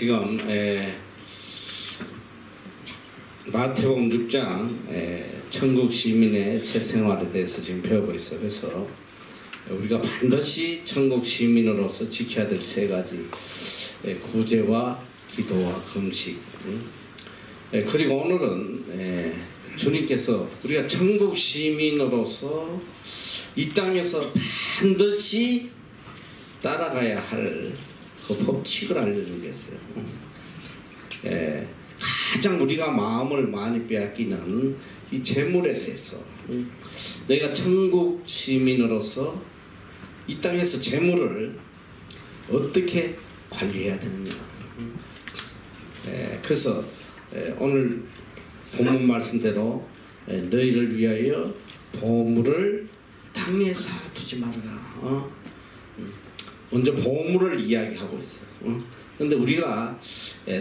지금 마태복음 6장 천국 시민의 새 생활에 대해서 지금 배우고 있어요. 그래서 우리가 반드시 천국 시민으로서 지켜야 될 세 가지 구제와 기도와 금식. 그리고 오늘은 주님께서 우리가 천국 시민으로서 이 땅에서 반드시 따라가야 할 그 법칙을 알려주겠어요. 가장 우리가 마음을 많이 빼앗기는 이 재물에 대해서 내가 천국 시민으로서 이 땅에서 재물을 어떻게 관리해야 되느냐. 그래서 오늘 본문 말씀대로 너희를 위하여 보물을 땅에 쌓아두지 말아라. 먼저 보물을 이야기하고 있어요. 그런데 우리가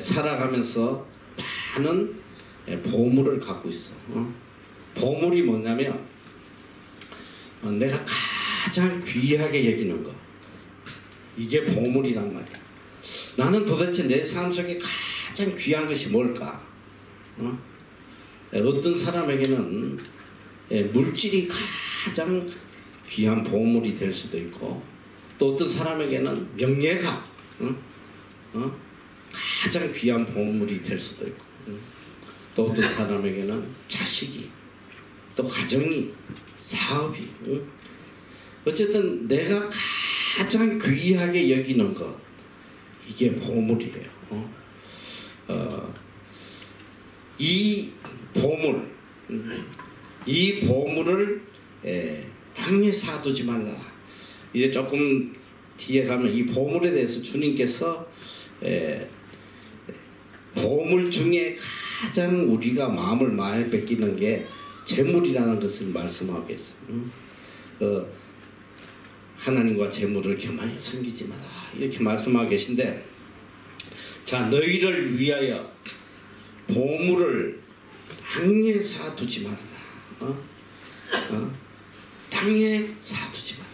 살아가면서 많은 보물을 갖고 있어. 보물이 뭐냐면 내가 가장 귀하게 여기는 거, 이게 보물이란 말이야. 나는 도대체 내 삶 속에 가장 귀한 것이 뭘까? 어떤 사람에게는 물질이 가장 귀한 보물이 될 수도 있고, 또 어떤 사람에게는 명예가 가장 귀한 보물이 될 수도 있고, 또 어떤 사람에게는 자식이, 또 가정이, 사업이, 어쨌든 내가 가장 귀하게 여기는 것, 이게 보물이래요. 이 보물, 이 보물을 땅에 쌓아두지 말라. 이제 조금 뒤에 가면 이 보물에 대해서 주님께서 보물 중에 가장 우리가 마음을 많이 뺏기는 게 재물이라는 것을 말씀하겠어요. 하나님과 재물을 교만히 섬기지 마라, 이렇게 말씀하고 계신데, 자, 너희를 위하여 보물을 땅에 쌓아두지 말아라. 땅에 쌓아두지 말아라.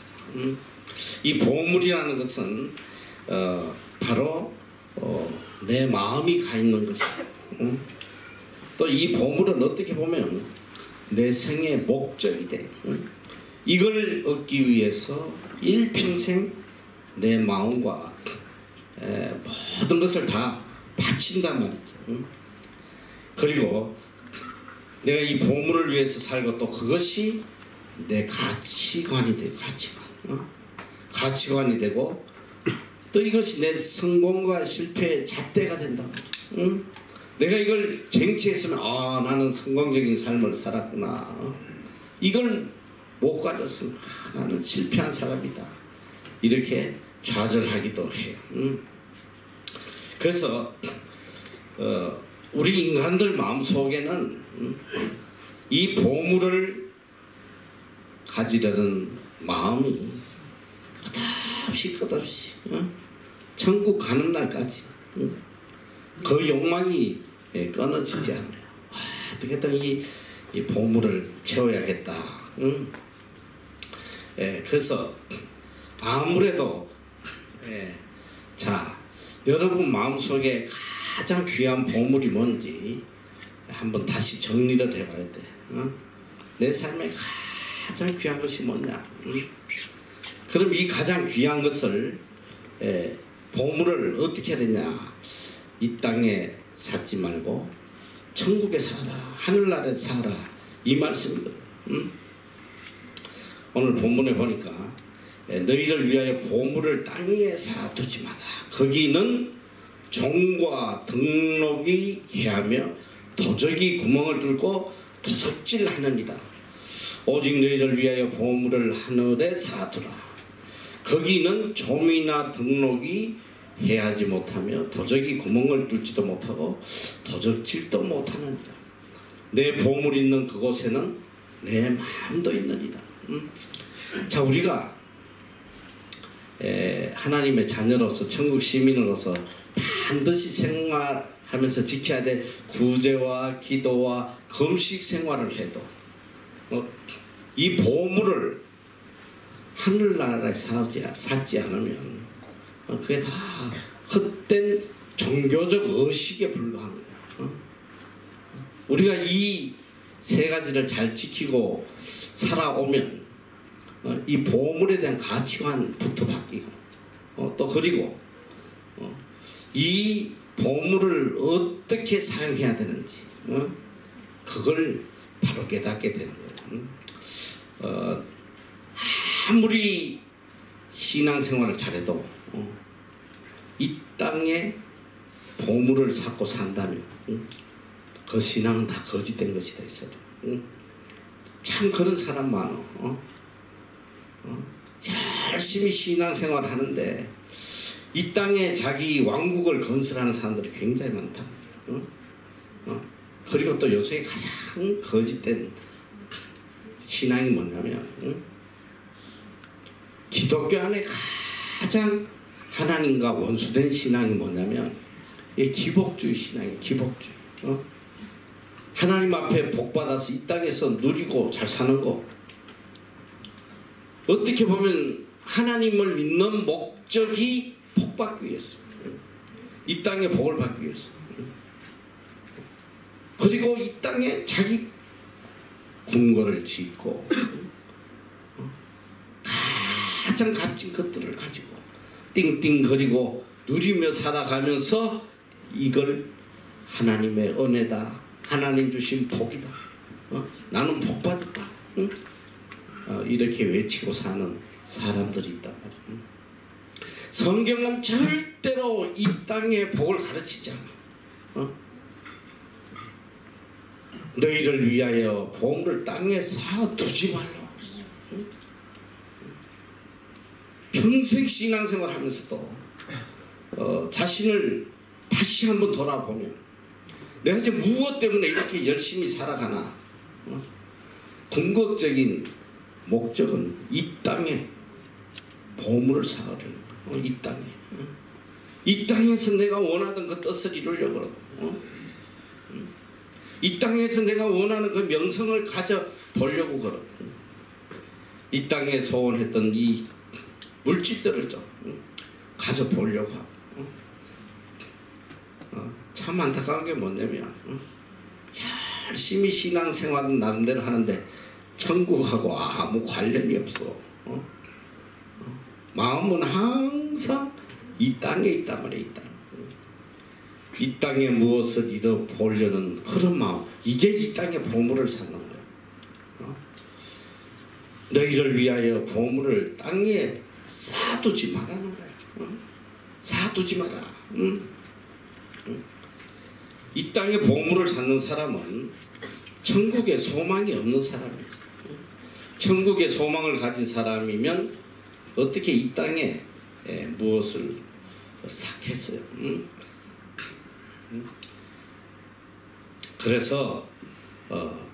이 보물이라는 것은 바로 내 마음이 가 있는 것이야. 또 이 보물은 어떻게 보면 내 생의 목적이 돼. 이걸 얻기 위해서 일평생 내 마음과 모든 것을 다 바친단 말이죠. 그리고 내가 이 보물을 위해서 살고, 또 그것이 내 가치관이 돼. 가치관이 되고, 또 이것이 내 성공과 실패의 잣대가 된다. 내가 이걸 쟁취했으면 나는 성공적인 삶을 살았구나. 이걸 못 가졌으면 나는 실패한 사람이다, 이렇게 좌절하기도 해요. 그래서 우리 인간들 마음속에는 이 보물을 가지려는 마음이 끝없이 천국 가는 날까지 그 욕망이 끊어지지 않아요. 어떻게든 이 보물을 채워야겠다. 그래서 아무래도 자, 여러분 마음속에 가장 귀한 보물이 뭔지 한번 다시 정리를 해봐야 돼. 내 삶에 가장 귀한 것이 뭐냐? 그럼 이 가장 귀한 것을, 보물을 어떻게 해야 되냐? 이 땅에 쌓지 말고 천국에 살아, 하늘나라에 살아, 이 말씀이거든. 오늘 본문에 보니까 너희를 위하여 보물을 땅에 쌓아두지 마라. 거기는 종과 등록이 해하며 도적이 구멍을 뚫고 도둑질하느니라. 오직 너희를 위하여 보물을 하늘에 쌓아두라. 거기는 좀이나 등록이 해하지 못하며 도적이 구멍을 뚫지도 못하고 도적질도 못하느니라. 내 보물 있는 그곳에는 내 마음도 있느니라. 자, 우리가 하나님의 자녀로서, 천국 시민으로서 반드시 생활하면서 지켜야 될 구제와 기도와 금식 생활을 해도 이 보물을 하늘나라에 쌓지 않으면 그게 다 헛된 종교적 의식에 불과한 거예요. 우리가 이 세 가지를 잘 지키고 살아오면 이 보물에 대한 가치관부터 바뀌고 또 그리고 이 보물을 어떻게 사용해야 되는지 그걸 바로 깨닫게 되는 거예요. 아무리 신앙생활을 잘해도 이 땅에 보물을 쌓고 산다면 그 신앙은 다 거짓된 것이다 있어도 참 그런 사람 많어. 열심히 신앙생활을 하는데 이 땅에 자기 왕국을 건설하는 사람들이 굉장히 많다. 그리고 또 요새 가장 거짓된 신앙이 뭐냐면 기독교 안에 가장 하나님과 원수된 신앙이 뭐냐면 이 기복주의 신앙이에요. 기복주의. 하나님 앞에 복받아서 이 땅에서 누리고 잘 사는 거 어떻게 보면 하나님을 믿는 목적이 복받기 위해서 이 땅에 복을 받기 위해서 그리고 이 땅에 자기 궁궐을 짓고 가장 값진 것들을 가지고 띵띵거리고 누리며 살아가면서 이걸 하나님의 은혜다 하나님 주신 복이다 나는 복받았다 이렇게 외치고 사는 사람들이 있단 말이에요. 성경은 절대로 이 땅의 복을 가르치지 않아. 너희를 위하여 보물을 땅에 쌓아두지 말라고 그랬어. 평생 신앙생활 하면서도 자신을 다시 한번 돌아보면 내가 이제 무엇 때문에 이렇게 열심히 살아가나 궁극적인 목적은 이 땅에 보물을 쌓으려는 거야. 이 땅에 이 땅에서 내가 원하던 그 뜻을 이루려고 그러고 이 땅에서 내가 원하는 그 명성을 가져보려고 그러고 이 땅에 소원했던 이 물질들을 좀 가져보려고 하고 참 안타까운 게 뭐냐면 열심히 신앙생활은 나름대로 하는데 천국하고 아무 관련이 없어. 마음은 항상 이 땅에 있단 말이야. 이 땅에 무엇을 잃어보려는 그런 마음 이게 이 땅에 보물을 쌓는 거야. 너희를 위하여 보물을 땅에 쌓아두지 말라는 거야. 쌓아두지 마라. 이 땅에 보물을 쌓는 사람은 천국에 소망이 없는 사람이지. 천국에 소망을 가진 사람이면 어떻게 이 땅에 무엇을 쌓겠어요. 그래서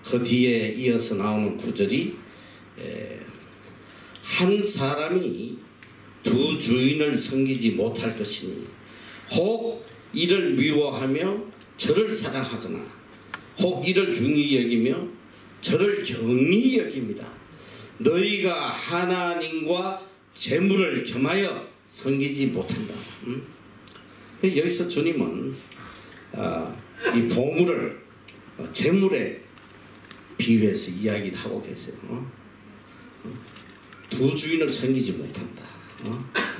그 뒤에 이어서 나오는 구절이 한 사람이 두 주인을 섬기지 못할 것이니 혹 이를 미워하며 저를 사랑하거나 혹 이를 중히 여기며 저를 경히 여깁니다. 너희가 하나님과 재물을 겸하여 섬기지 못한다. 여기서 주님은 이 보물을 재물에 비유해서 이야기를 하고 계세요. 두 주인을 섬기지 못한다.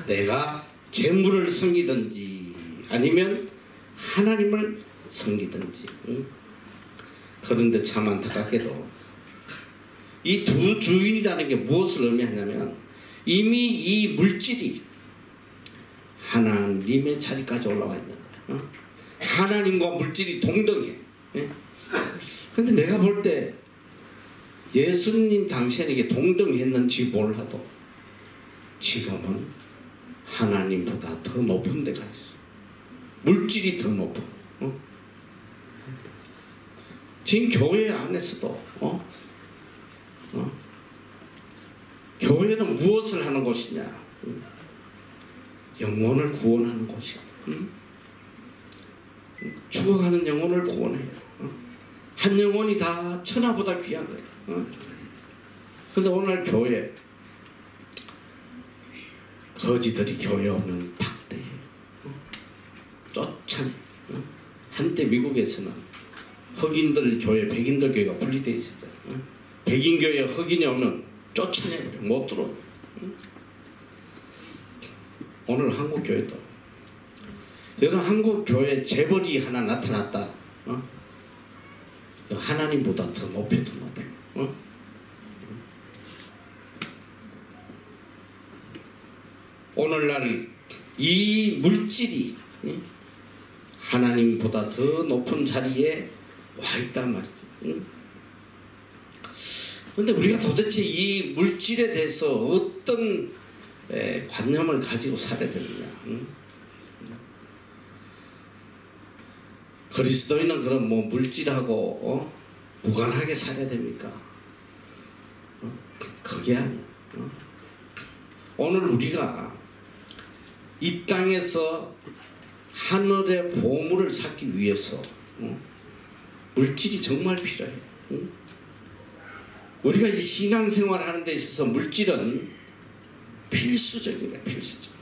내가 재물을 섬기든지 아니면 하나님을 섬기든지. 그런데 참 안타깝게도 이 두 주인이라는 게 무엇을 의미하냐면 이미 이 물질이 하나님의 자리까지 올라와 있는 거야. 하나님과 물질이 동등해. 근데 내가 볼 때 예수님 당시에는 이게 동등했는지 몰라도 지금은 하나님보다 더 높은 데가 있어. 물질이 더 높아. 지금 교회 안에서도 교회는 무엇을 하는 곳이냐? 영혼을 구원하는 곳이야. 죽어가는 영혼을 구원해야 돼. 한 영혼이 다 천하보다 귀한 거야. 근데 오늘 교회 거지들이 교회 오면 박대해. 한때 미국에서는 흑인들 교회, 백인들 교회가 분리되어 있었잖아요. 백인 교회에 흑인이 오면 쫓아내버려, 못 들어오게. 오늘 한국 교회도 여러분, 한국 교회 재벌이 하나 나타났다. 하나님보다 더 높여도 높여. 오늘날 이 물질이 하나님보다 더 높은 자리에 와 있단 말이죠. 그런데 우리가 도대체 이 물질에 대해서 어떤 관념을 가지고 살아야 되느냐. 그리스도인은 그럼 뭐 물질하고 무관하게 살아야 됩니까? 그게 아니야. 오늘 우리가 이 땅에서 하늘의 보물을 찾기 위해서 물질이 정말 필요해. 우리가 이 신앙생활 하는 데 있어서 물질은 필수적이래, 필수적.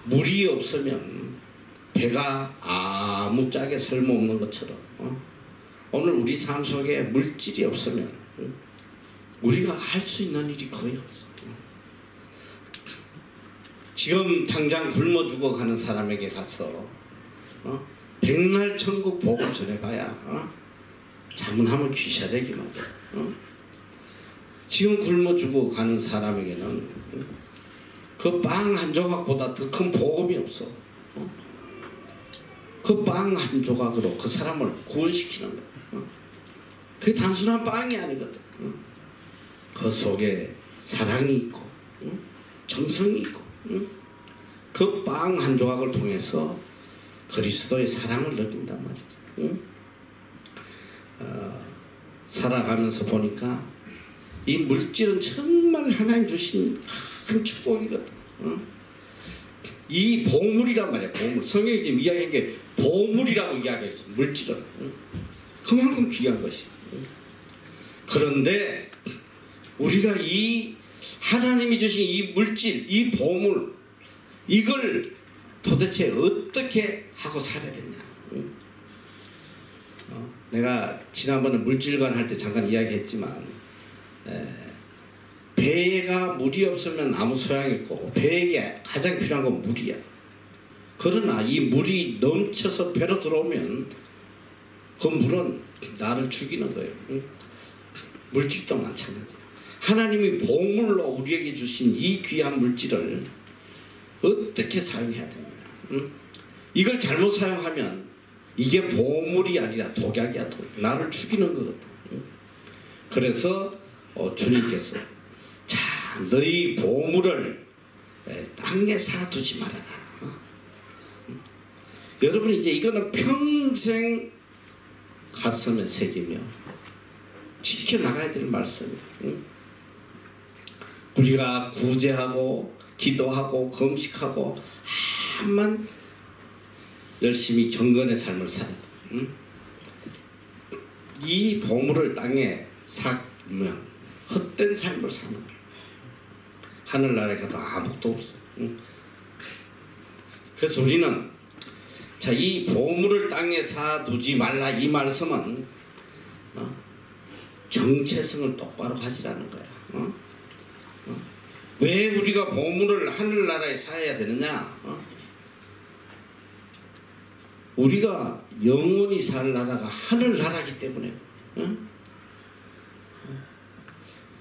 물이 없으면 배가 아무짝에 쓸모없는 것처럼 오늘 우리 삶 속에 물질이 없으면 우리가 할 수 있는 일이 거의 없어. 지금 당장 굶어 죽어가는 사람에게 가서 백날 천국 복음 전해봐야 자문하면 귀샤대기만 돼. 지금 굶어 죽어가는 사람에게는 그 빵 한 조각보다 더 큰 복음이 없어. 그 빵 한 조각으로 그 사람을 구원시키는 거야. 그게 단순한 빵이 아니거든. 그 속에 사랑이 있고 정성이 있고 그 빵 한 조각을 통해서 그리스도의 사랑을 느낀단 말이지. 살아가면서 보니까 이 물질은 정말 하나님 주신 큰 축복이거든. 이 보물이란 말이야. 보물. 성경이 지금 이야기한 게 보물이라고 이야기했어. 물질은 그만큼 귀한 것이. 그런데 우리가 이 하나님이 주신 이 물질, 이 보물, 이걸 도대체 어떻게 하고 살아야 되냐. 내가 지난번에 물질관 할 때 잠깐 이야기했지만 배가 물이 없으면 아무 소용이 없고 배에게 가장 필요한 건 물이야. 그러나 이 물이 넘쳐서 배로 들어오면 그 물은 나를 죽이는 거예요. 물질도 마찬가지야. 하나님이 보물로 우리에게 주신 이 귀한 물질을 어떻게 사용해야 되느냐. 이걸 잘못 사용하면 이게 보물이 아니라 독약이야. 독약. 나를 죽이는 거거든. 그래서 주님께서 자, 너희 보물을 땅에 사두지 말아라. 여러분, 이제 이거는 평생 가슴에 새기며 지켜나가야 될 말씀이에요. 우리가 구제하고 기도하고 금식하고 한만 열심히 경건의 삶을 살아도 이 보물을 땅에 사면 헛된 삶을 사는 거예요. 하늘나라에 가도 아무것도 없어. 그래서 우리는 자, 이 보물을 땅에 사두지 말라, 이 말씀은 정체성을 똑바로 가지라는 거야. 왜 우리가 보물을 하늘나라에 사야 되느냐? 우리가 영원히 살 나라가 하늘나라이기 때문에.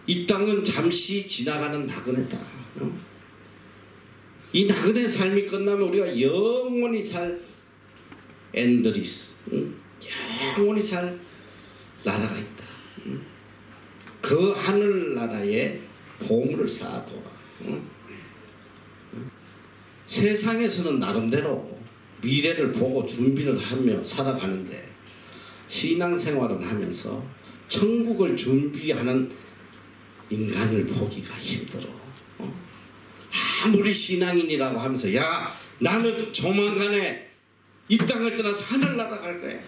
이 땅은 잠시 지나가는 나그네다. 이 나그네 삶이 끝나면 우리가 영원히 살 엔드리스, 영원히 살 나라가 있다. 그 하늘나라에 보물을 쌓아둬라. 세상에서는 나름대로 미래를 보고 준비를 하며 살아가는데 신앙생활을 하면서 천국을 준비하는 인간을 보기가 힘들어. 아무리 신앙인이라고 하면서 야, 나는 조만간에 이 땅을 떠나서 하늘나라 갈 거야.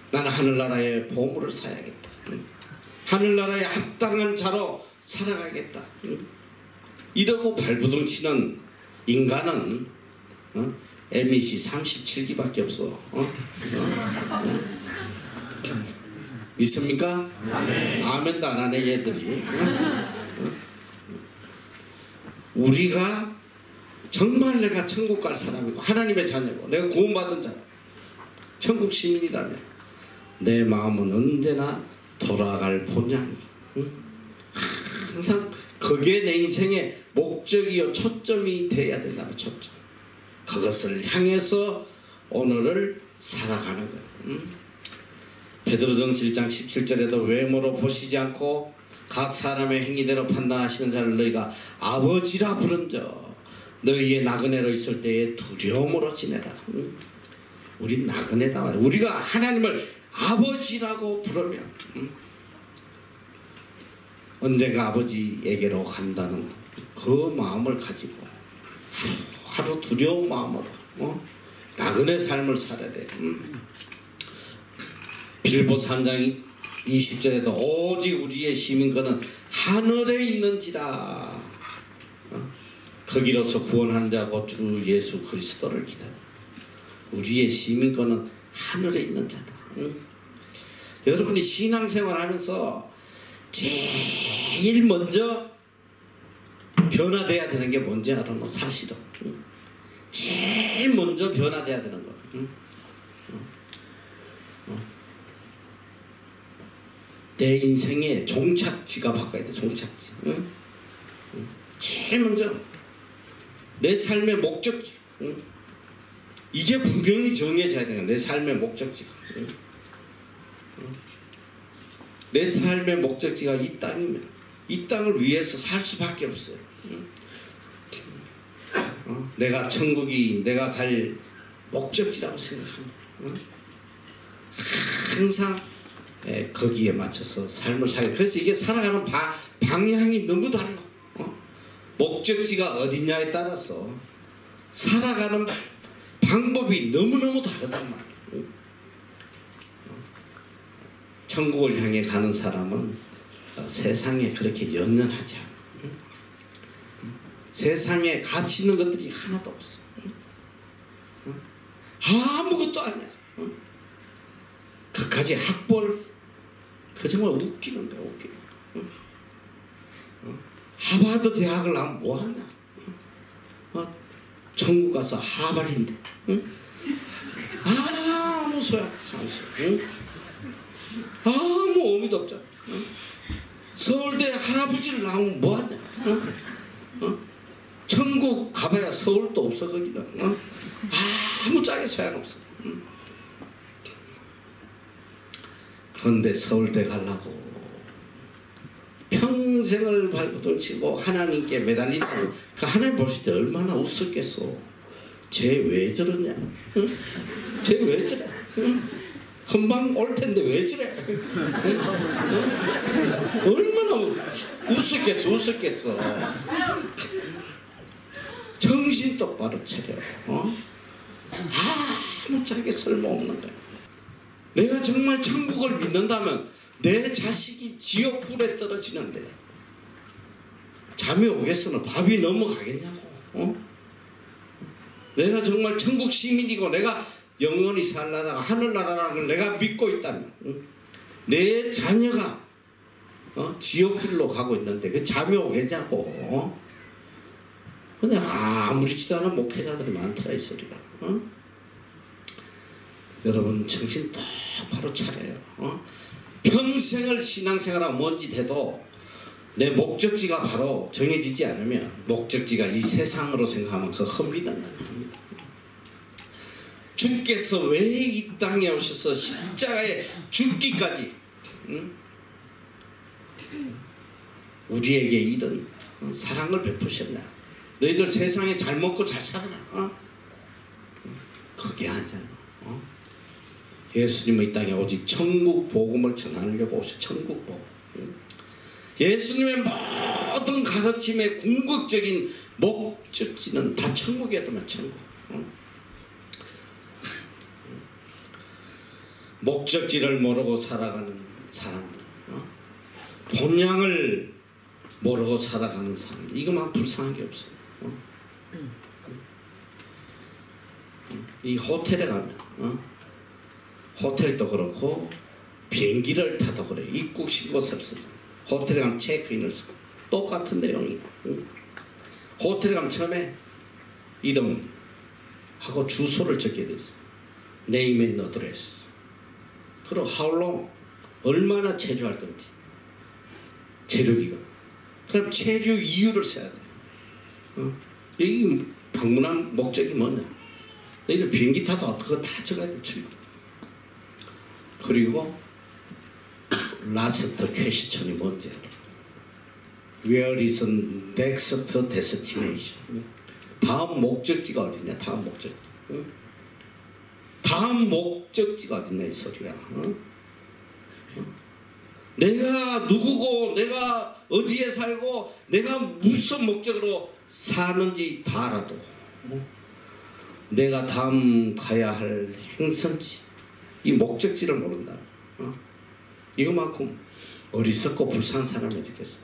나는 하늘나라에 보물을 사야겠다. 하늘나라에 합당한 자로 살아가겠다. 이러고 발부둥치는 인간은 MEC 37기밖에 없어. 믿습니까? 아멘도 안 하네 얘들이. 우리가 정말 내가 천국 갈 사람이고 하나님의 자녀고 내가 구원받은 자, 천국 시민이라면 내 마음은 언제나 돌아갈 본향이, 항상 그게 내 인생의 목적이요 초점이 돼야 된다. 초점. 그것을 향해서 오늘을 살아가는 거예요. 베드로전서 1장 17절에도 외모로 보시지 않고 각 사람의 행위대로 판단하시는 자를 너희가 아버지라 부른저 너희의 나그네로 있을 때에 두려움으로 지내라. 우리 나그네다. 우리가 하나님을 아버지라고 부르면 언젠가 아버지에게로 간다는 그 마음을 가지고 하루 두려운 마음으로 나그네 삶을 살아야 돼. 빌립보서 3장 20절에도 오직 우리의 시민권은 하늘에 있는지라. 거기로서 구원한 자고 주 예수 그리스도를 기다려. 우리의 시민권은 하늘에 있는 자다. 여러분이 신앙생활 하면서 제일 먼저 변화돼야 되는 게 뭔지 알아? 사실은 제일 먼저 변화돼야 되는 거. 내 인생의 종착지가 바꿔야 돼. 종착지. 제일 먼저 내 삶의 목적지. 이게 분명히 정해져야 되는 거야. 내 삶의 목적지가. 내 삶의 목적지가 이 땅이면 이 땅을 위해서 살 수밖에 없어요. 내가 천국이 내가 갈 목적지라고 생각합니다. 항상 거기에 맞춰서 삶을 살게. 그래서 이게 살아가는 방향이 너무 달라. 목적지가 어디냐에 따라서 살아가는 방법이 너무너무 다르단 말이에요. 천국을 향해 가는 사람은 세상에 그렇게 연연하지 않아. 세상에 가치 있는 것들이 하나도 없어. 아무것도 아니야. 그까지 학벌, 그 정말 웃기는 거야. 웃기는 거야. 하버드 대학을 나면 뭐하냐. 천국 가서 하버드인데 아무 소용없어. 아무 의미도 없잖아. 서울대 할아버지를 나오면 뭐하냐. 천국 가봐야 서울도 없어. 거기가 아무 짝에 소용없어. 그런데 서울대 가려고 평생을 발버둥치고 하나님께 매달린다고 그 하나님 보실 때 얼마나 웃었겠어. 쟤 왜 저러냐. 쟤 왜 저래. 금방 올 텐데 왜 저래. 얼마나 웃었겠어. 정신 똑바로 차려. 아무 짝에 쓸모없는 거야. 내가 정말 천국을 믿는다면 내 자식이 지옥불에 떨어지는데 잠이 오겠으나 밥이 넘어가겠냐고. 내가 정말 천국 시민이고 내가 영원히 살 나라가 하늘나라라는 걸 내가 믿고 있다면 내 자녀가 지옥불로 가고 있는데 그 잠이 오겠냐고. 근데 아무렇지도 않은 목회자들이 많더라 이 소리가. 여러분 정신 똑바로 차려요. 평생을 신앙생활하고 뭔 짓 해도 내 목적지가 바로 정해지지 않으면 목적지가 이 세상으로 생각하면 그 헛미단다는 겁니다. 주께서 왜 이 땅에 오셔서 십자가에 죽기까지 우리에게 이런 사랑을 베푸셨나. 너희들 세상에 잘 먹고 잘 살아라. 그게 아니잖아. 예수님은 이 땅에 오직 천국 복음을 전하려고 오셔. 천국 복음. 예수님의 모든 가르침의 궁극적인 목적지는 다 천국에 두면 천국. 목적지를 모르고 살아가는 사람들, 본향을 모르고 살아가는 사람들, 이거만 불쌍한 게 없어요. 이 호텔에 가면 호텔도 그렇고 비행기를 타도 그래. 입국 신고서를 쓰잖아. 호텔에 가면 체크인을 쓰고 똑같은 내용이. 호텔에 가면 처음에 이름하고 주소를 적게 돼 있어. Name and address. 그리고 how long, 얼마나 체류할 건지, 체류기간. 그럼 체류 이유를 써야 돼. 이 방문한 목적이 뭐냐? 너희들 비행기 타도 그거 다 적어야 돼. 그리고 라스트 퀘스천이 뭔지 알아. Where is next destination? 다음 목적지가 어디냐? 다음 목적지. 다음 목적지가 어디냐 이 소리야. 내가 누구고 내가 어디에 살고 내가 무슨 목적으로 사는지 다 알아도 내가 다음 가야 할 행선지 이 목적지를 모른다. 이거만큼 어리석고 불쌍한 사람이 어디겠어.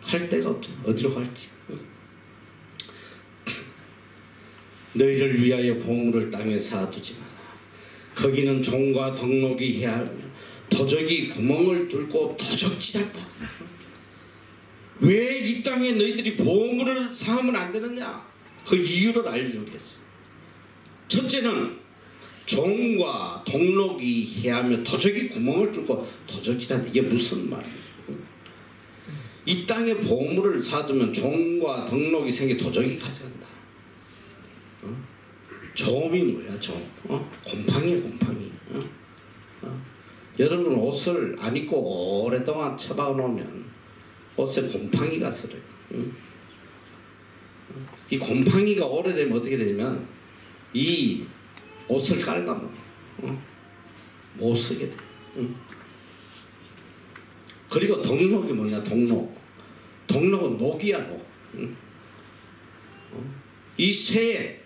갈 데가 없잖아. 어디로 갈지. 너희를 위하여 보물을 땅에 쌓아두지 마라. 거기는 종과 덕록이 해하며 도적이 구멍을 뚫고 도적질한다. 왜 이 땅에 너희들이 보물을 쌓으면 안 되느냐? 그 이유를 알려주겠어. 첫째는 종과 덕록이 해하며 도적이 구멍을 뚫고 도적질한다. 이게 무슨 말이야? 이 땅에 보물을 쌓아두면 종과 덕록이 생겨 도적이 가져간다. 점이 뭐야? 점. 곰팡이야 곰팡이. 여러분 옷을 안 입고 오랫동안 처박아 놓으면 옷에 곰팡이가 슬어요. 이 곰팡이가 오래되면 어떻게 되냐면 이 옷을 깔아먹어. 못 쓰게 돼. 그리고 덕록이 뭐냐? 덕록. 덕록은 녹이야 녹. 이 새를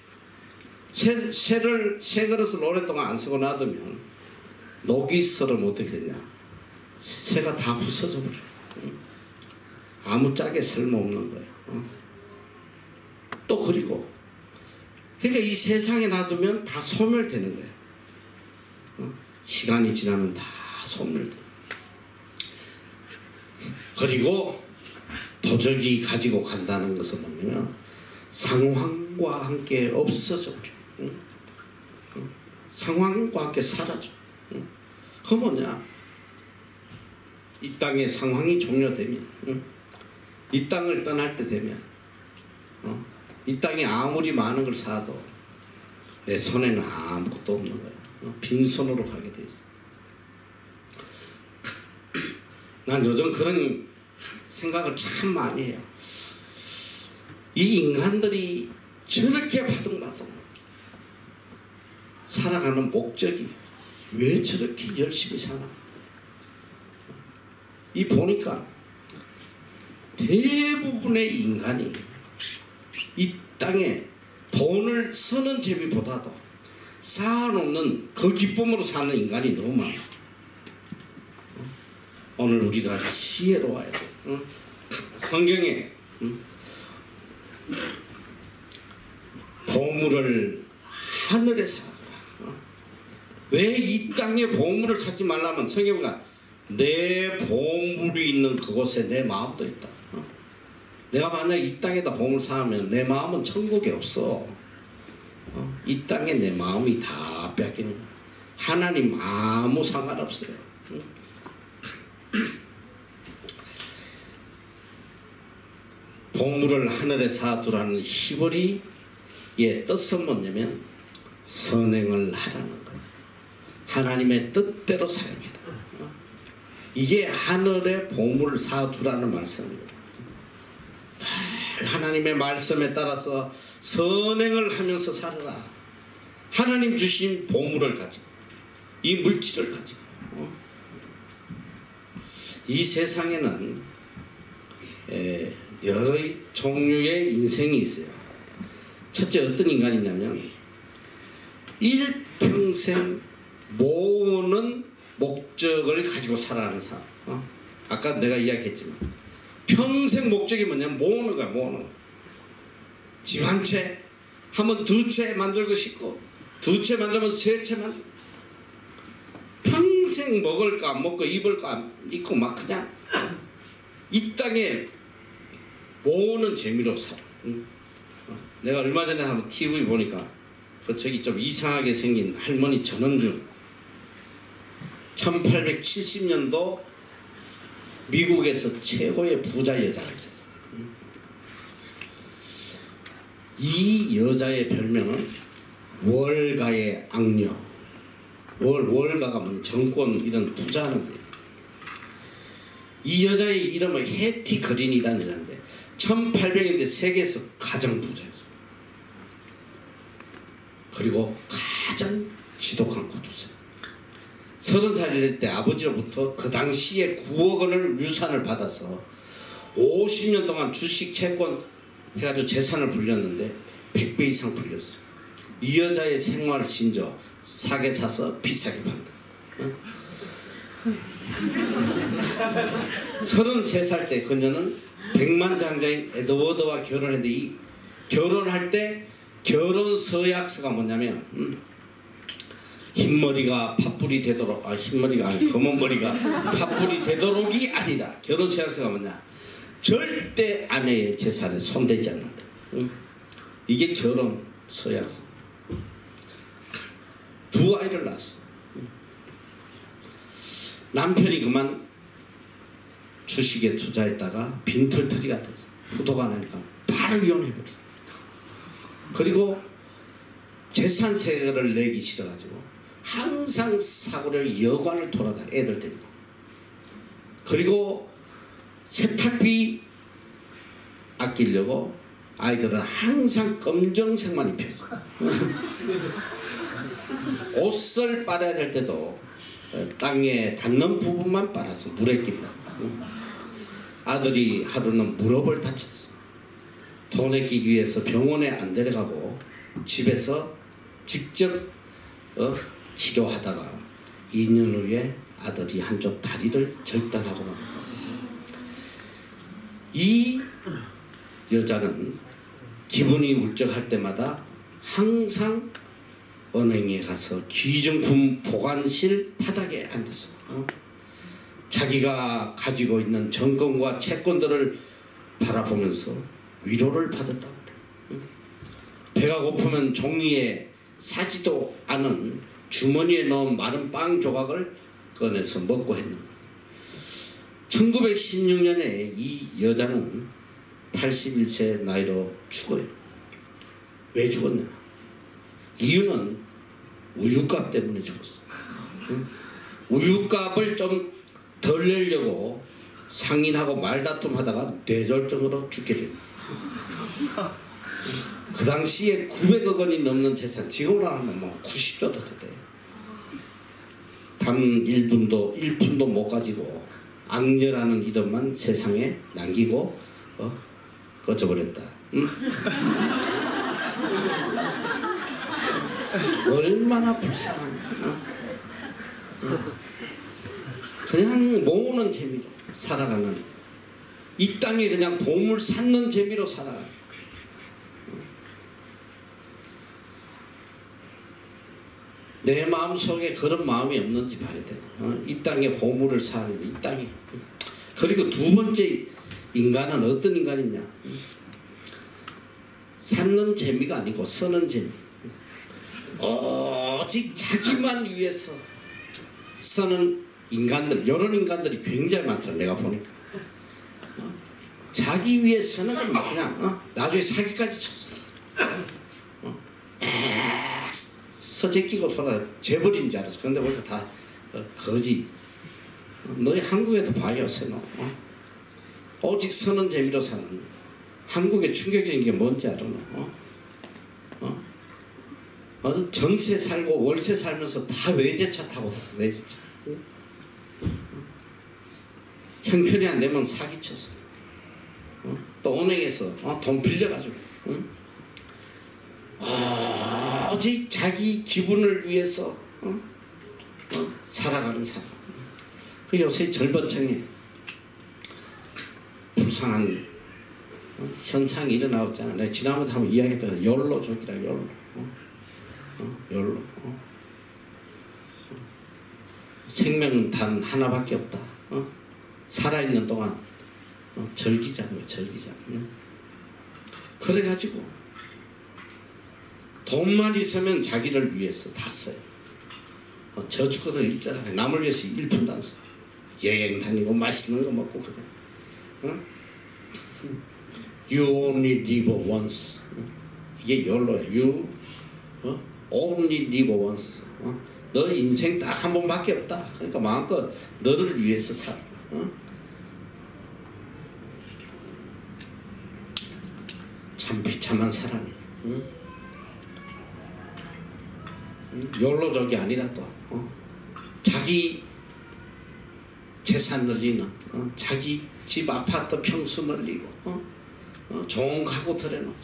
새 그릇을 오랫동안 안 쓰고 놔두면 녹이 썰으면 어떻게 되냐? 새가 다 부서져 버려. 아무짝에 쓸모없는 거야. 또 그리고 그러니까 이 세상에 놔두면 다 소멸되는 거야. 시간이 지나면 다 소멸돼. 그리고 도적이 가지고 간다는 것은 뭐냐면 상황과 함께 없어져 버려. 상황과 함께 사라져. 그 뭐냐? 이 땅의 상황이 종료되면, 이 땅을 떠날 때 되면, 이 땅에 아무리 많은 걸 쌓아도 내 손에는 아무것도 없는 거야. 빈손으로 가게 돼 있어. 난 요즘 그런 생각을 참 많이 해요. 이 인간들이 저렇게 바둥바둥 살아가는 목적이 왜 저렇게 열심히 사나? 이 보니까 대부분의 인간이 이 땅에 돈을 쓰는 재미보다도 쌓아놓는 그 기쁨으로 사는 인간이 너무 많아. 오늘 우리가 지혜로워야 돼. 성경에 보물을 하늘에 쌓아라. 왜 이 땅에 보물을 찾지 말라면 성경가 내 보물이 있는 그곳에 내 마음도 있다. 내가 만약 이 땅에다 보물 쌓으면 내 마음은 천국에 없어. 이 땅에 내 마음이 다 뺏기는 거야. 하나님 아무 상관없어요. 보물을 하늘에 쌓아두라는 히브리의 뜻은 뭐냐면 선행을 하라는 거예요. 하나님의 뜻대로 살아라. 이게 하늘에 보물을 쌓아두라는 말씀입니다. 하나님의 말씀에 따라서 선행을 하면서 살아라. 하나님 주신 보물을 가지고 이 물질을 가지고 이 세상에는 여러 종류의 인생이 있어요. 첫째 어떤 인간이냐면 일평생 모으는 목적을 가지고 살아가는 사람. 아까 내가 이야기했지만 평생 목적이 뭐냐면 모으는 거야. 모으는 거. 집 한 채 하면 두 채 만들고 싶고 두 채 만들면 세 채만 평생 먹을 거 안 먹고 입을 거 안 입고 막 그냥 이 땅에 모으는 재미로 살아. 내가 얼마 전에 한번 TV 보니까 그 저기 좀 이상하게 생긴 할머니 전원주 1870년도 미국에서 최고의 부자 여자가 있었어. 이 여자의 별명은 월가의 악녀. 월가가 뭐냐, 정권 이런 투자하는데, 이 여자의 이름은 해티 그린이라는 여자인데 1800년대 세계에서 가장 부자였어. 그리고 가장 지독한 구두쇠. 30살일 때 아버지로부터 그 당시에 9억 원을 유산을 받아서 50년 동안 주식 채권 해가지고 재산을 불렸는데 100배 이상 불렸어요. 이 여자의 생활을 진저 싸게 사서 비싸게 판다. 33살 때 그녀는 백만장자인 에드워드와 결혼했는데, 이 결혼할 때 결혼 서약서가 뭐냐면 흰머리가 팥불이 되도록, 흰머리가 아니 검은머리가 팥불이 되도록이 아니라, 결혼 서약서가 뭐냐, 절대 아내의 재산에 손대지 않는다. 이게 결혼 서약서. 두 아이를 낳았어. 남편이 그만 주식에 투자했다가 빈털터리가 됐어. 부도가 나니까 바로 이혼해버렸어. 그리고 재산세를 내기 싫어가지고 항상 사고를 여관을 돌아다녀, 애들 데리고. 그리고 세탁비 아끼려고 아이들은 항상 검정색만 입혔어. 옷을 빨아야 될 때도 땅에 닿는 부분만 빨아서 물에 낀다. 아들이 하루는 무릎을 다쳤어. 돈에 끼기 위해서 병원에 안 데려가고 집에서 직접 치료하다가 2년 후에 아들이 한쪽 다리를 절단하고 맙니다. 이 여자는 기분이 울적할 때마다 항상 은행에 가서 귀중품 보관실 바닥에 앉아서 자기가 가지고 있는 정권과 채권들을 바라보면서 위로를 받았다고 그래. 배가 고프면 종이에 사지도 않은 주머니에 넣은 마른 빵 조각을 꺼내서 먹고 했는데, 1916년에 이 여자는 81세 나이로 죽어요. 왜 죽었냐? 이유는 우유값 때문에 죽었어. 우유값을 좀 덜 내려고 상인하고 말다툼하다가 뇌졸중으로 죽게 됩니다. 그 당시에 900억 원이 넘는 재산, 지금으로 하면 뭐 90조도 돼. 단 1푼도 못 가지고 악녀라는 이름만 세상에 남기고 꺼져버렸다. 응? 얼마나 불쌍하냐. 그냥 모으는 재미로 살아가는, 이 땅에 그냥 보물 찾는 재미로 살아가는. 내 마음속에 그런 마음이 없는지 봐야 돼. 이 땅에 보물을 사는, 이 땅에. 그리고 두 번째 인간은 어떤 인간이냐, 찾는 재미가 아니고 쓰는 재미. 오직 자기만 위해서 쓰는 인간들, 이런 인간들이 굉장히 많더라. 내가 보니까 자기 위해 쓰는 건 그냥 나중에 사기까지 쳤어. 서재끼고 돌아 재벌인 줄 알았어. 근데 보니까 다 거지. 너희 한국에도 봐요, 세노. 오직 쓰는 재미로 사는. 한국의 충격적인 게 뭔지 알아? 전세 살고 월세 살면서 다 외제차 타고, 외제차. 형편이 안 되면 사기쳤어. 또 은행에서 돈 빌려가지고. 오직 자기 기분을 위해서 살아가는 사람. 그 요새 젊은층에 불쌍한 현상이 일어나고 있잖아. 내가 지난번에 한번 이야기했던 욜로족이라, 욜로. 욜로. 생명은 단 하나밖에 없다. 살아있는 동안 즐기자고요. 즐기자. 그래가지고 돈만 있으면 자기를 위해서 다 써요. 저축도 있잖아요. 남을 위해서 1푼도 안 써. 여행 다니고 맛있는 거 먹고 그래. You only live once. 이게 욜로야. You only live once. 너 인생 딱 한 번밖에 없다. 그러니까 마음껏 너를 위해서 살아. 참 비참한 사람이. 욜로족이 아니라 또 자기 재산 늘리는, 자기 집 아파트 평수 늘리고, 좋은 가구 들여놓고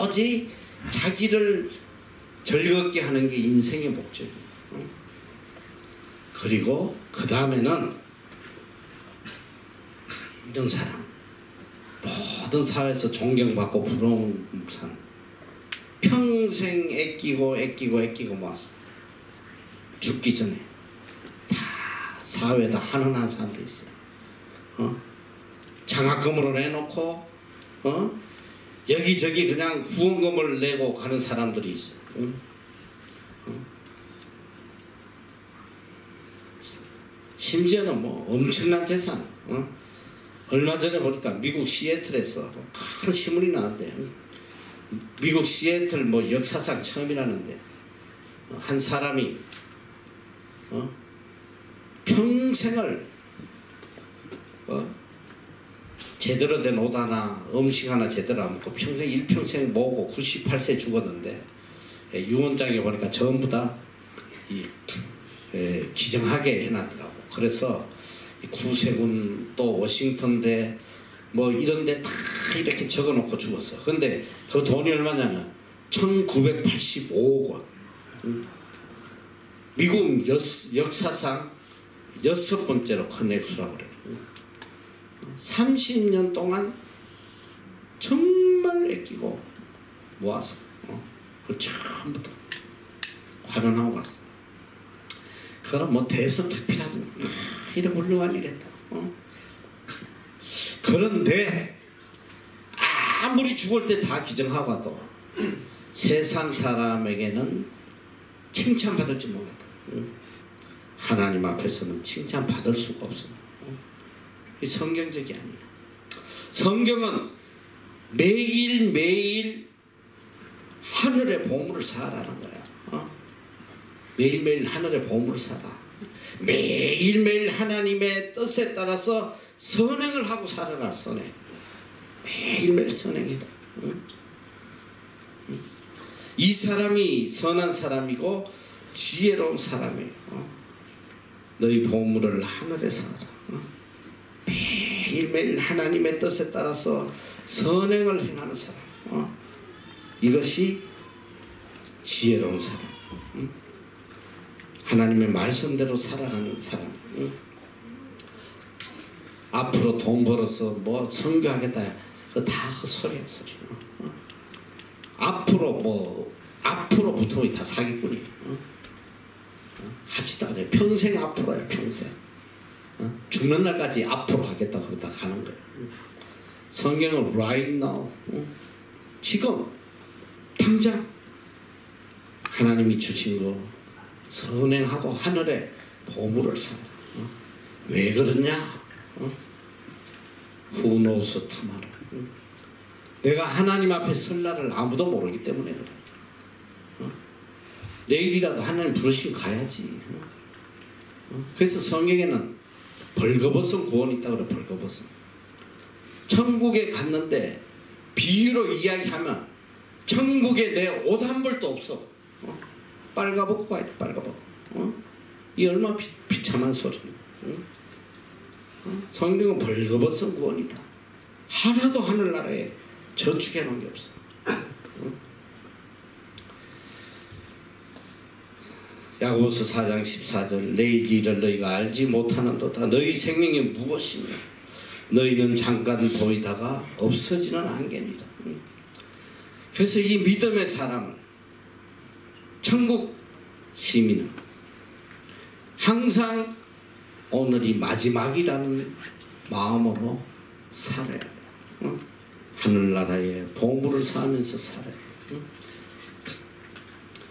오직 자기를 즐겁게 하는 게 인생의 목적이에요. 그리고 그 다음에는 이런 사람, 모든 사회에서 존경받고 부러운 사람, 평생 아끼고 모았어. 죽기 전에 다 사회에다 한원한 사람도 있어요. 장학금으로 내놓고 여기저기 그냥 후원금을 내고 가는 사람들이 있어요. 심지어는 뭐 엄청난 재산. 얼마 전에 보니까 미국 시애틀에서 큰 신문이 나왔대요. 미국 시애틀 뭐 역사상 처음이라는데 한 사람이 평생을 제대로 된 옷 하나, 음식 하나 제대로 안 먹고 평생 일평생 모으고 98세 죽었는데 유언장에 보니까 전부 다 기증하게 해놨더라고. 그래서 구세군 또 워싱턴대 뭐 이런데 다 이렇게 적어놓고 죽었어. 근데 그 돈이 얼마냐면 1985억 원. 미국 역사상 6번째로 큰 액수라고 그래요. 30년 동안 정말 아끼고 모아서 그걸 처음부터 활용하고 갔어. 그럼 뭐 대서특필하지 이런 훌륭한 일 했다. 그런데 아무리 죽을 때 다 기증하고 와도 세상 사람에게는 칭찬받을지 모르겠다. 하나님 앞에서는 칭찬받을 수가 없어. 이 성경적이 아니야. 성경은 매일매일 하늘의 보물을 사라는 거야. 매일매일 하늘의 보물을 사라. 매일매일 하나님의 뜻에 따라서 선행을 하고 살아갈 선행. 매일매일 선행이다. 이 사람이 선한 사람이고 지혜로운 사람이에요. 너희 보물을 하늘에 사라. 매일매일 하나님의 뜻에 따라서 선행을 행하는 사람. 이것이 지혜로운 사람. 하나님의 말씀대로 살아가는 사람. 앞으로 돈 벌어서 뭐 선교하겠다. 그거 다 헛소리야, 소리. 앞으로부터 다 사기꾼이에요. 하지도 않아요. 평생 앞으로야, 평생. 죽는 날까지 앞으로 하겠다 그러다 가는 거예요. 성경은 right now, 지금 당장 하나님이 주신 거 선행하고 하늘에 보물을 사라. 왜 그러냐? Who knows tomorrow? 내가 하나님 앞에 설 날을 아무도 모르기 때문에 그래. 내일이라도 하나님 부르시면 가야지. 그래서 성경에는 벌거벗은 구원이 있다고 그래. 벌거벗은. 천국에 갔는데 비유로 이야기하면 천국에 내 옷 한 벌도 없어. 빨가벗고 가야 돼. 빨가벗고. 이 얼마나 비참한 소리냐. 성경은 벌거벗은 구원이다. 하나도 하늘나라에 저축해 놓은 게 없어. 야고보서 4장 14절 내일 일을 너희가 알지 못하는도다. 너희 생명이 무엇이냐. 너희는 잠깐 보이다가 없어지는 안개니라. 그래서 이 믿음의 사람은 천국 시민은 항상 오늘이 마지막이라는 마음으로 살아야 돼요. 하늘나라의 보물을 쌓으면서 살아야 돼요.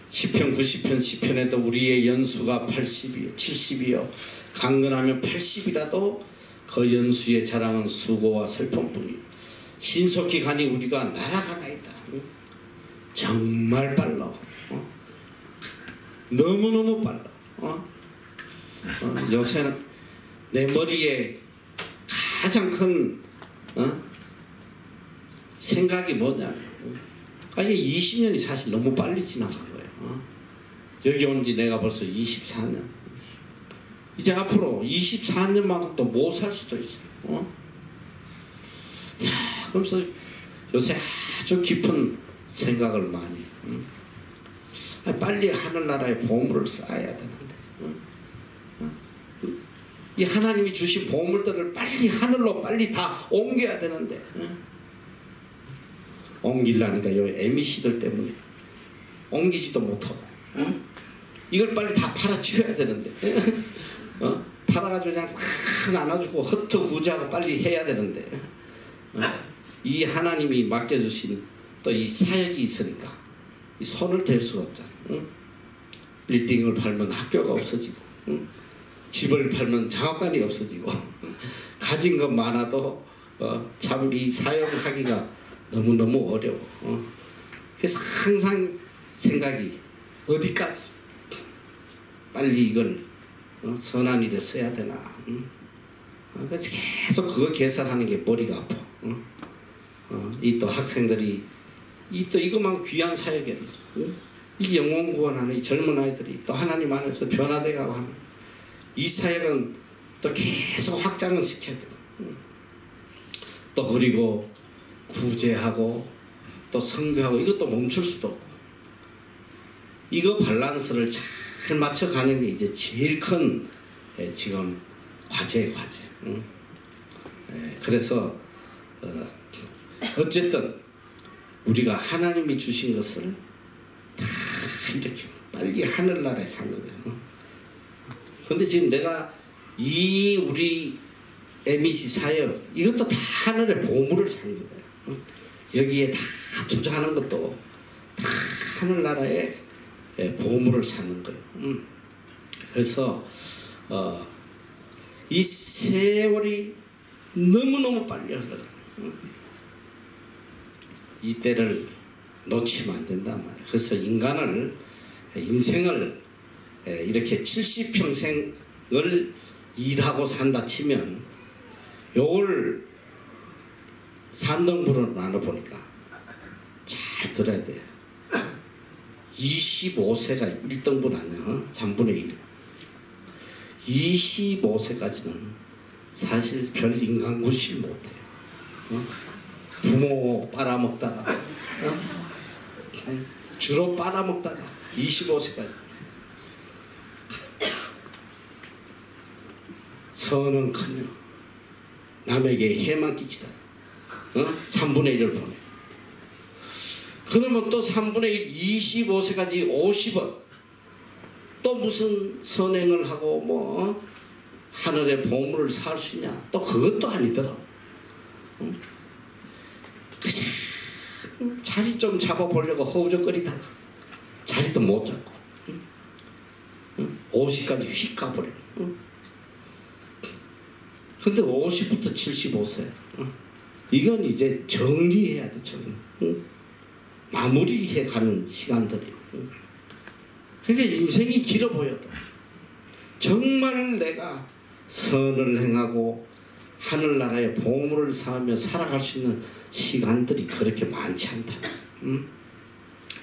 시편 90편 시편에도 우리의 연수가 80이요 70이요 강건하면 80이라도 그 연수의 자랑은 수고와 슬픔뿐이요 신속히 가니 우리가 날아가나이다. 정말 빨라. 너무너무 빨라. 요새는 내 머리에 가장 큰 생각이 뭐냐면 이게 20년이 사실 너무 빨리 지나간 거예요. 여기 온 지 내가 벌써 24년. 이제 앞으로 24년만큼 또 못 살 수도 있어. 그러면서 요새 아주 깊은 생각을 많이. 빨리 하늘나라의 보물을 쌓아야 되는데. 이 하나님이 주신 보물들을 빨리 하늘로 빨리 다 옮겨야 되는데. 옮기려니까 요 MEC들 때문에 옮기지도 못하고. 이걸 빨리 다 팔아치워야 되는데. 팔아가지고 그냥 탁 나눠주고 흩어구지하고 빨리 해야 되는데. 이 하나님이 맡겨주신 또 이 사역이 있으니까 이 손을 댈 수가 없잖아. 빌딩을 팔면 학교가 없어지고, 집을 팔면 장학관이 없어지고, 가진 것 많아도 참 이 사역하기가 너무너무 어려워. 그래서 항상 생각이 어디까지 빨리 이걸 선한 일에 써야 되나. 그래서 계속 그거 계산하는 게 머리가 아파. 이 또 학생들이 또 이것만 귀한 사역이 어딨어. 이 영혼 구원하는 이 젊은 아이들이 또 하나님 안에서 변화돼가고 하는 이 사역은 또 계속 확장을 시켜야 되고, 또 그리고 구제하고 또 선교하고 이것도 멈출 수도 없고, 이거 밸런스를 잘 맞춰가는 게 이제 제일 큰 지금 과제. 그래서 어쨌든 우리가 하나님이 주신 것을 다 이렇게 빨리 하늘나라에 사는 거예요. 근데 지금 내가 이 우리 MEC 사역 이것도 다 하늘의 보물을 사는 거예요. 여기에 다 투자하는 것도 다 하늘나라의 보물을 사는 거예요. 그래서 이 세월이 너무너무 빨리 흘러가요. 이 때를 놓치면 안 된단 말이에요. 그래서 인생을 이렇게 70평생을 일하고 산다 치면 요걸 3등분으로 나눠보니까 잘 들어야 돼요. 25세가 1등분 아니야. 3분의 1. 25세까지는 사실 별 인간군실 못해요. 부모 빨아먹다가 주로 빨아먹다가 25세까지 선은커녕 남에게 해만 끼치다 3분의 1을 보내. 그러면 또 3분의 1 25세까지 50원 또 무슨 선행을 하고 뭐 하늘의 보물을 살 수 있냐. 또 그것도 아니더라. 그냥 자리 좀 잡아보려고 허우적거리다가 자리도 못 잡고 50까지 휙 가버려. 근데 50부터 75세 이건 이제 정리해야 돼. 정리. 마무리해 가는 시간들이에요. 그러니까 인생이 길어 보여도 정말 내가 선을 행하고 하늘나라의 보물을 쌓으며 살아갈 수 있는 시간들이 그렇게 많지 않다.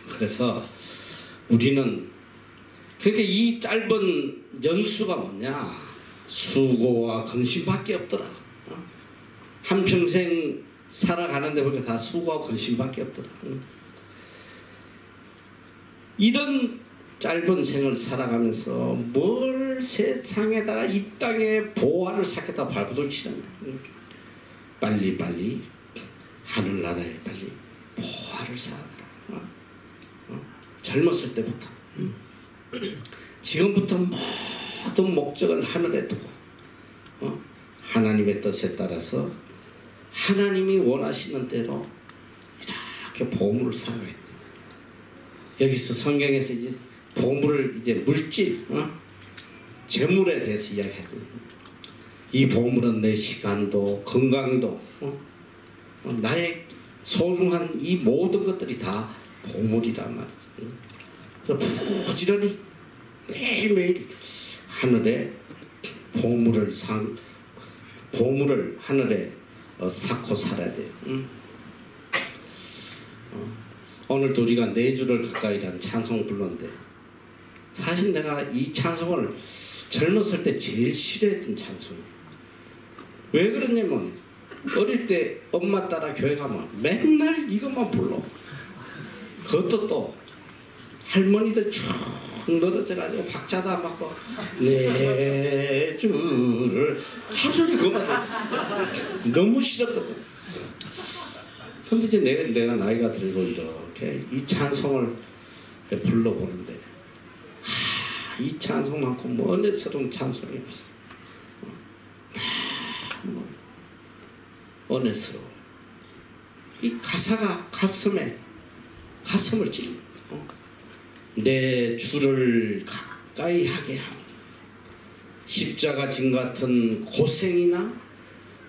그래서 우리는 그러니까 이 짧은 연수가 뭐냐, 수고와 근심밖에 없더라. 한평생 살아가는데 보니까 다 수고와 근심밖에 없더라. 이런 짧은 생을 살아가면서 뭘 세상에다가 이 땅에 보화를 쌓겠다 발부둥치는 빨리 하늘나라에 빨리 보화를 쌓아라. 젊었을 때부터 지금부터 모든 목적을 하늘에 두고 하나님의 뜻에 따라서 하나님이 원하시는 대로 이렇게 보물을 살아야 돼. 여기서 성경에서 이제 보물을 이제 물질, 재물에 대해서 이야기하죠. 이 보물은 내 시간도, 건강도, 나의 소중한 이 모든 것들이 다 보물이란 말이죠. 그래서 부지런히 매일매일 하늘에 보물을 하늘에 쌓고 살아야 돼요. 오늘도 우리가 4주를 가까이라는 찬송 불렀는데, 사실 내가 이 찬송을 젊었을 때 제일 싫어했던 찬송이에요. 왜 그러냐면 어릴 때 엄마 따라 교회 가면 맨날 이것만 불러. 그것도 또 할머니들 쭉 늘어져가지고 박자도 안 맞고 내 주를 하루 종일 그것만 너무 싫었거든. 근데 이제 내가 나이가 들고 이렇게 이 찬송을 불러보는데, 이 찬송만큼 뭐 은혜스러운 찬송이 없어. 은혜스러워. 이 가사가 가슴을 찔러. 내 주를 가까이 하게 하며 십자가 진 같은 고생이나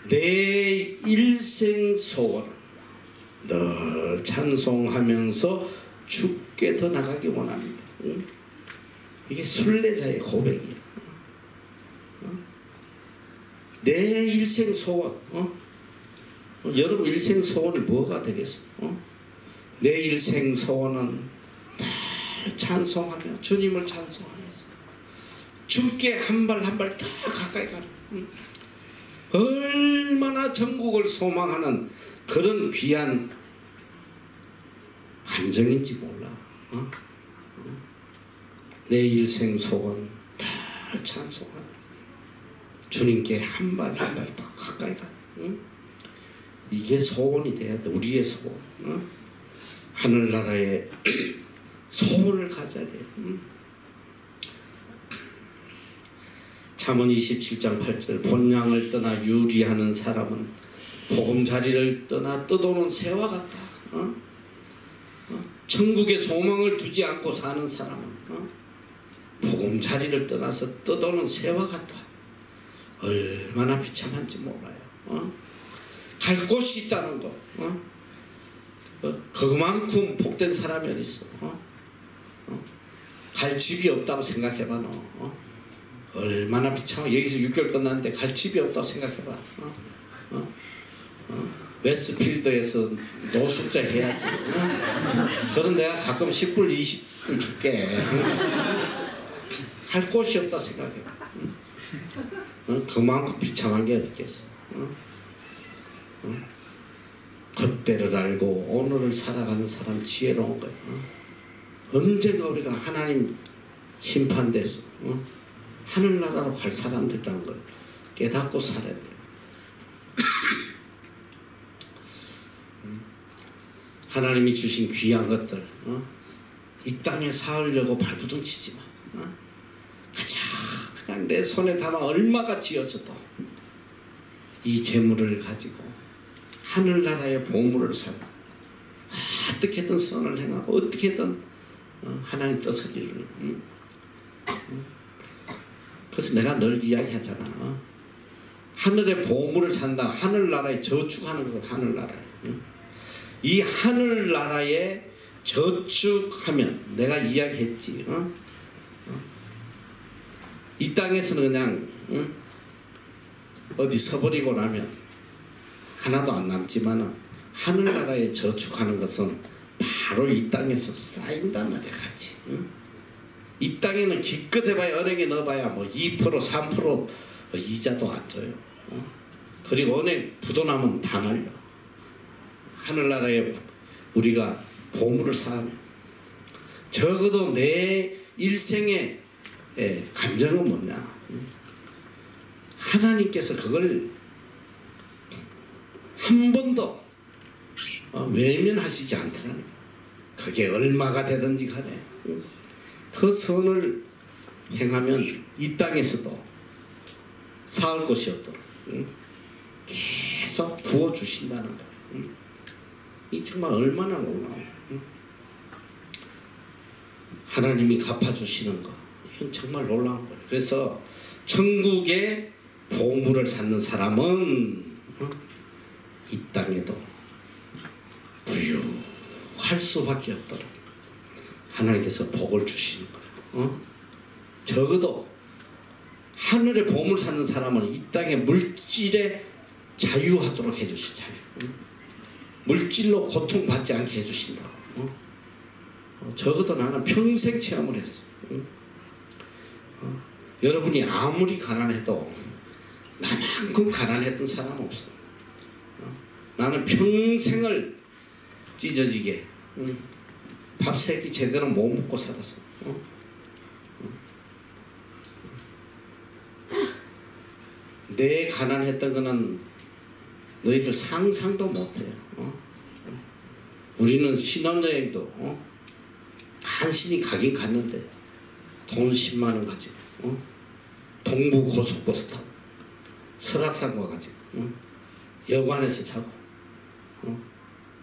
내 일생 소원을 늘 찬송하면서 주께 더 나가기 원합니다. 이게 순례자의 고백이에요. 내 일생 소원, 여러분 일생 소원이 뭐가 되겠어? 내 일생 소원은 늘 찬송하며 주님을 찬송하면서 주께 한 발 한 발 더 가까이 가는, 얼마나 전국을 소망하는 그런 귀한 감정인지 몰라. 내 일생 소원 늘 찬송하며 주님께 한 발 한 발 더 가까이 가는, 이게 소원이 돼야 돼. 우리의 소원. 하늘나라의 소원을 가져야 돼. 잠언 27장 8절 본향을 떠나 유리하는 사람은 보금자리를 떠나 떠도는 새와 같다. 천국에 소망을 두지 않고 사는 사람은 보금자리를 떠나서 떠도는 새와 같다. 얼마나 비참한지 몰라요. 갈 곳이 있다는 거, 그만큼 복된 사람이 어디 있어? 갈 집이 없다고 생각해봐. 너 얼마나 비참해. 여기서 6개월 끝났는데 갈 집이 없다고 생각해봐. 웨스트필드에서 노숙자 해야지. 그런 내가 가끔 10불 20불 줄게. 할 곳이 없다고 생각해봐. 그만큼 비참한 게 어디 있겠어. 그때를 알고 오늘을 살아가는 사람 지혜로운 거야. 언젠가 우리가 하나님 심판돼서 하늘나라로 갈 사람들이라는 걸 깨닫고 살아야 돼요. 하나님이 주신 귀한 것들 이 땅에 사으려고 발부둥 치지 마. 그냥 내 손에 담아 얼마가 쥐어져도 이 재물을 가지고 하늘나라의 보물을 살고 어떻게든 선을 행하고 어떻게든 하나님 뜻을 이루는. 그래서 내가 늘 이야기하잖아. 하늘의 보물을 산다. 하늘나라에 저축하는 것. 하늘나라에. 이 하늘나라에 저축하면 내가 이야기했지. 이 땅에서는 그냥 어디 서버리고 나면 하나도 안 남지만 하늘나라에 저축하는 것은 바로 이 땅에서 쌓인단 말이야. 같이. 이 땅에는 기껏 해봐야 은행에 넣어봐야 뭐 2% 3% 이자도 안 줘요. 그리고 은행 부도나면 다 날려. 하늘나라에 우리가 보물을 쌓으면 적어도 내 일생의 감정은 뭐냐, 하나님께서 그걸 한 번도 외면하시지 않더라는 거야. 그게 얼마가 되든지 간에 그 선을 행하면 이 땅에서도 사을 곳이 없도록 계속 부어주신다는 거예요. 이 정말 얼마나 놀라워요. 하나님이 갚아주시는 거, 이건 정말 놀라운 거예요. 그래서 천국의 보물을 찾는 사람은 이 땅에도 부유할 수밖에 없도록 하나님께서 복을 주시는 거예요. 적어도 하늘의 보물 찾는 사람은 이 땅의 물질에 자유하도록 해주시. 자유. 물질로 고통받지 않게 해주신다고. 적어도 나는 평생 체험을 했어. 여러분이 아무리 가난해도 나만큼 가난했던 사람 없어. 나는 평생을 찢어지게 밥 세 끼 제대로 못 먹고 살았어. 내 가난했던 거는 너희들 상상도 못해요. 우리는 신혼여행도 간신히 가긴 갔는데 돈 10만 원 가지고 동부 고속버스 타고 설악산 가가지고 여관에서 자고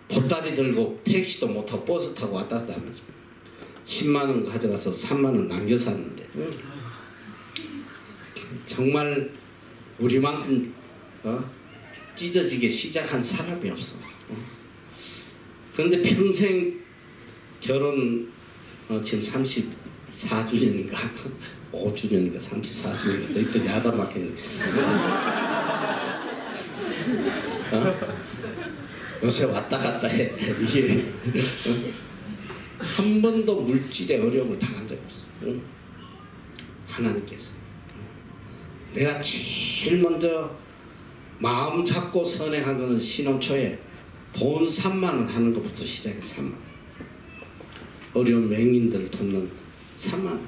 보따리 들고 택시도 못 타고 버스 타고 왔다 갔다 하면서 10만 원 가져가서 3만 원 남겨 샀는데 정말 우리만큼 찢어지게 시작한 사람이 없어. 그런데 평생 결혼 지금 34주년인가 5주년인가 34주년인가 너희들이 하다 막혔네. 요새 왔다 갔다 해. 한 번도 물질의 어려움을 당한 적이 없어. 하나님께서 내가 제일 먼저 마음 잡고 선행한 거는 신혼 초에 돈 3만 원 하는 것부터 시작해. 3만 원. 어려운 맹인들을 돕는 3만 원.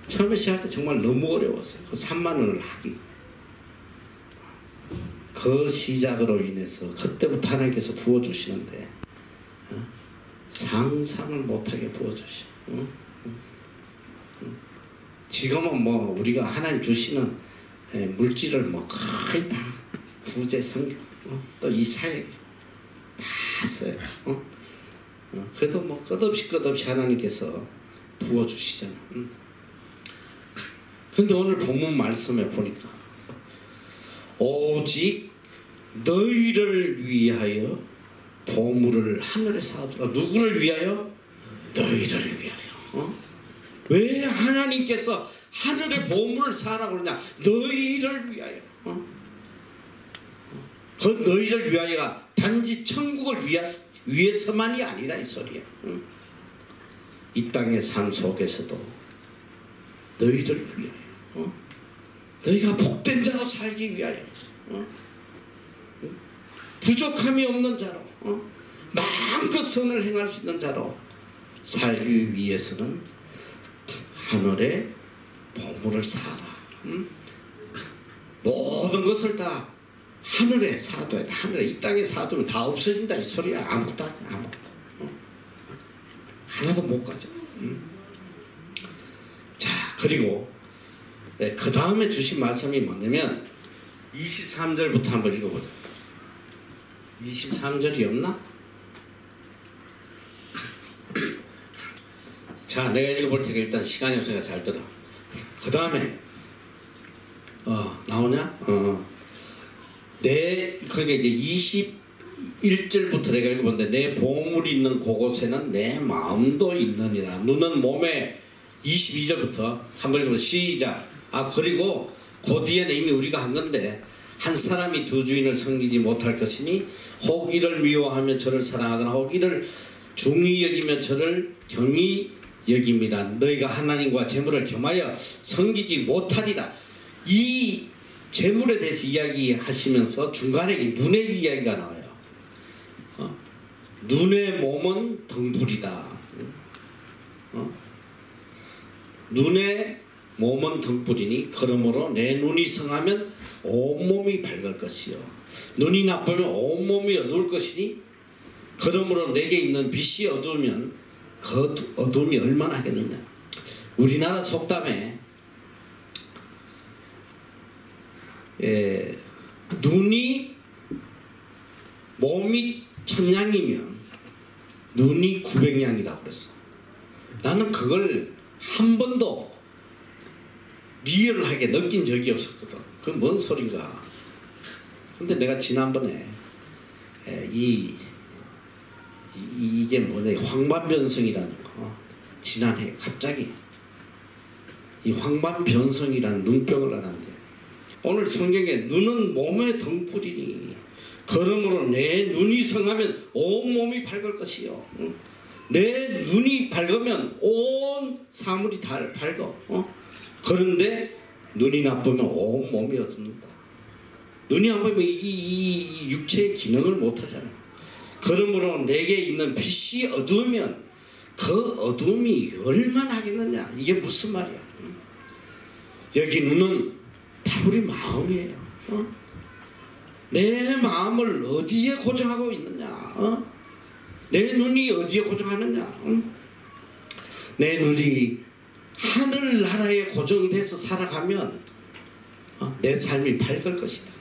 처음에 시작할 때 정말 너무 어려웠어요. 그 3만 원을 하기. 그 시작으로 인해서 그때부터 하나님께서 부어주시는데 상상을 못하게 부어주셔. 지금은 뭐 우리가 하나님 주시는 물질을 뭐 거의 다 구제 성경 또 이 사회 다 써요. 그래도 뭐 끝없이 하나님께서 부어주시잖아. 근데 오늘 본문 말씀에 보니까 오직 너희를 위하여 보물을 하늘에 쌓아두라. 누구를 위하여? 너희를 위하여. 왜 하나님께서 하늘의 보물을 쌓으라고 그러냐? 너희를 위하여. 그 너희를 위하여가 단지 천국을 위해서만이 아니라 이 소리야. 이 땅의 삶 속에서도 너희를 위하여. 너희가 복된 자로 살기 위하여. 부족함이 없는 자로 마음껏 선을 행할 수 있는 자로 살기 위해서는 하늘의 보물을 쌓아라. 모든 것을 다 하늘에 쌓아둬야 돼. 하늘에 이 땅에 쌓아두면 다 없어진다 이 소리야. 아무것도 아니야. 아무것도. 하나도 못 가져. 자, 그리고 그 다음에 주신 말씀이 뭐냐면 23절부터 한번 읽어보자. 23절이었나? 자, 내가 읽어볼 테니까 일단 시간이 없으니까 잘 들어. 그 다음에 나오냐? 그게 이제 21절부터 내가 읽어봤는데 내 보물이 있는 그곳에는 내 마음도 있느니라. 너는 몸에 22절부터 한번 읽어보자. 시작. 그리고 그 뒤에는 이미 우리가 한 건데 한 사람이 두 주인을 섬기지 못할 것이니 혹 이를 미워하며 저를 사랑하거나 혹 이를 중히 여기며 저를 경히 여김이라. 너희가 하나님과 재물을 겸하여 섬기지 못하리라. 이 재물에 대해서 이야기하시면서 중간에 이 눈의 이야기가 나와요. 눈의 몸은 등불이다. 눈의 몸은 등불이니 그러므로 내 눈이 성하면 온몸이 밝을 것이요 눈이 나쁘면 온몸이 어두울 것이니 그러므로 내게 있는 빛이 어두우면 그 어두움이 얼마나 하겠느냐. 우리나라 속담에 눈이 몸이 1000양이면 눈이 900양이라고 그랬어. 나는 그걸 한 번도 리얼하게 느낀 적이 없었거든. 그건 뭔 소린가. 근데 내가 지난번에 이게 뭐냐, 황반변성이라는 거, 지난해 갑자기 이 황반변성이라는 눈병을 알았는데, 오늘 성경에 눈은 몸의 등불이니 그러므로 내 눈이 성하면 온 몸이 밝을 것이요. 내 눈이 밝으면 온 사물이 다 밝어. 그런데 눈이 나쁘면 온 몸이 어둡는다. 눈이 안 보이면 이 육체의 기능을 못하잖아. 그러므로 내게 있는 빛이 어두우면 그 어두움이 얼마나 하겠느냐. 이게 무슨 말이야. 여기 눈은 바로 우리 마음이에요. 내 마음을 어디에 고정하고 있느냐. 내 눈이 어디에 고정하느냐. 내 눈이 하늘나라에 고정돼서 살아가면 내 삶이 밝을 것이다.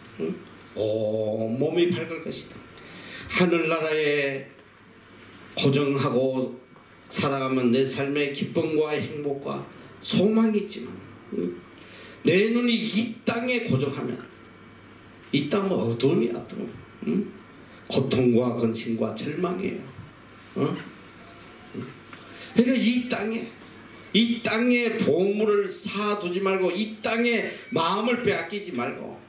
몸이 밝을 것이다. 하늘나라에 고정하고 살아가면 내 삶의 기쁨과 행복과 소망이 있지만, 내 눈이 이 땅에 고정하면 이 땅은 어둠이야. 어둠. 고통과 근심과 절망이에요. 그러니까 이 땅에 보물을 쌓아두지 말고, 이 땅에 마음을 빼앗기지 말고,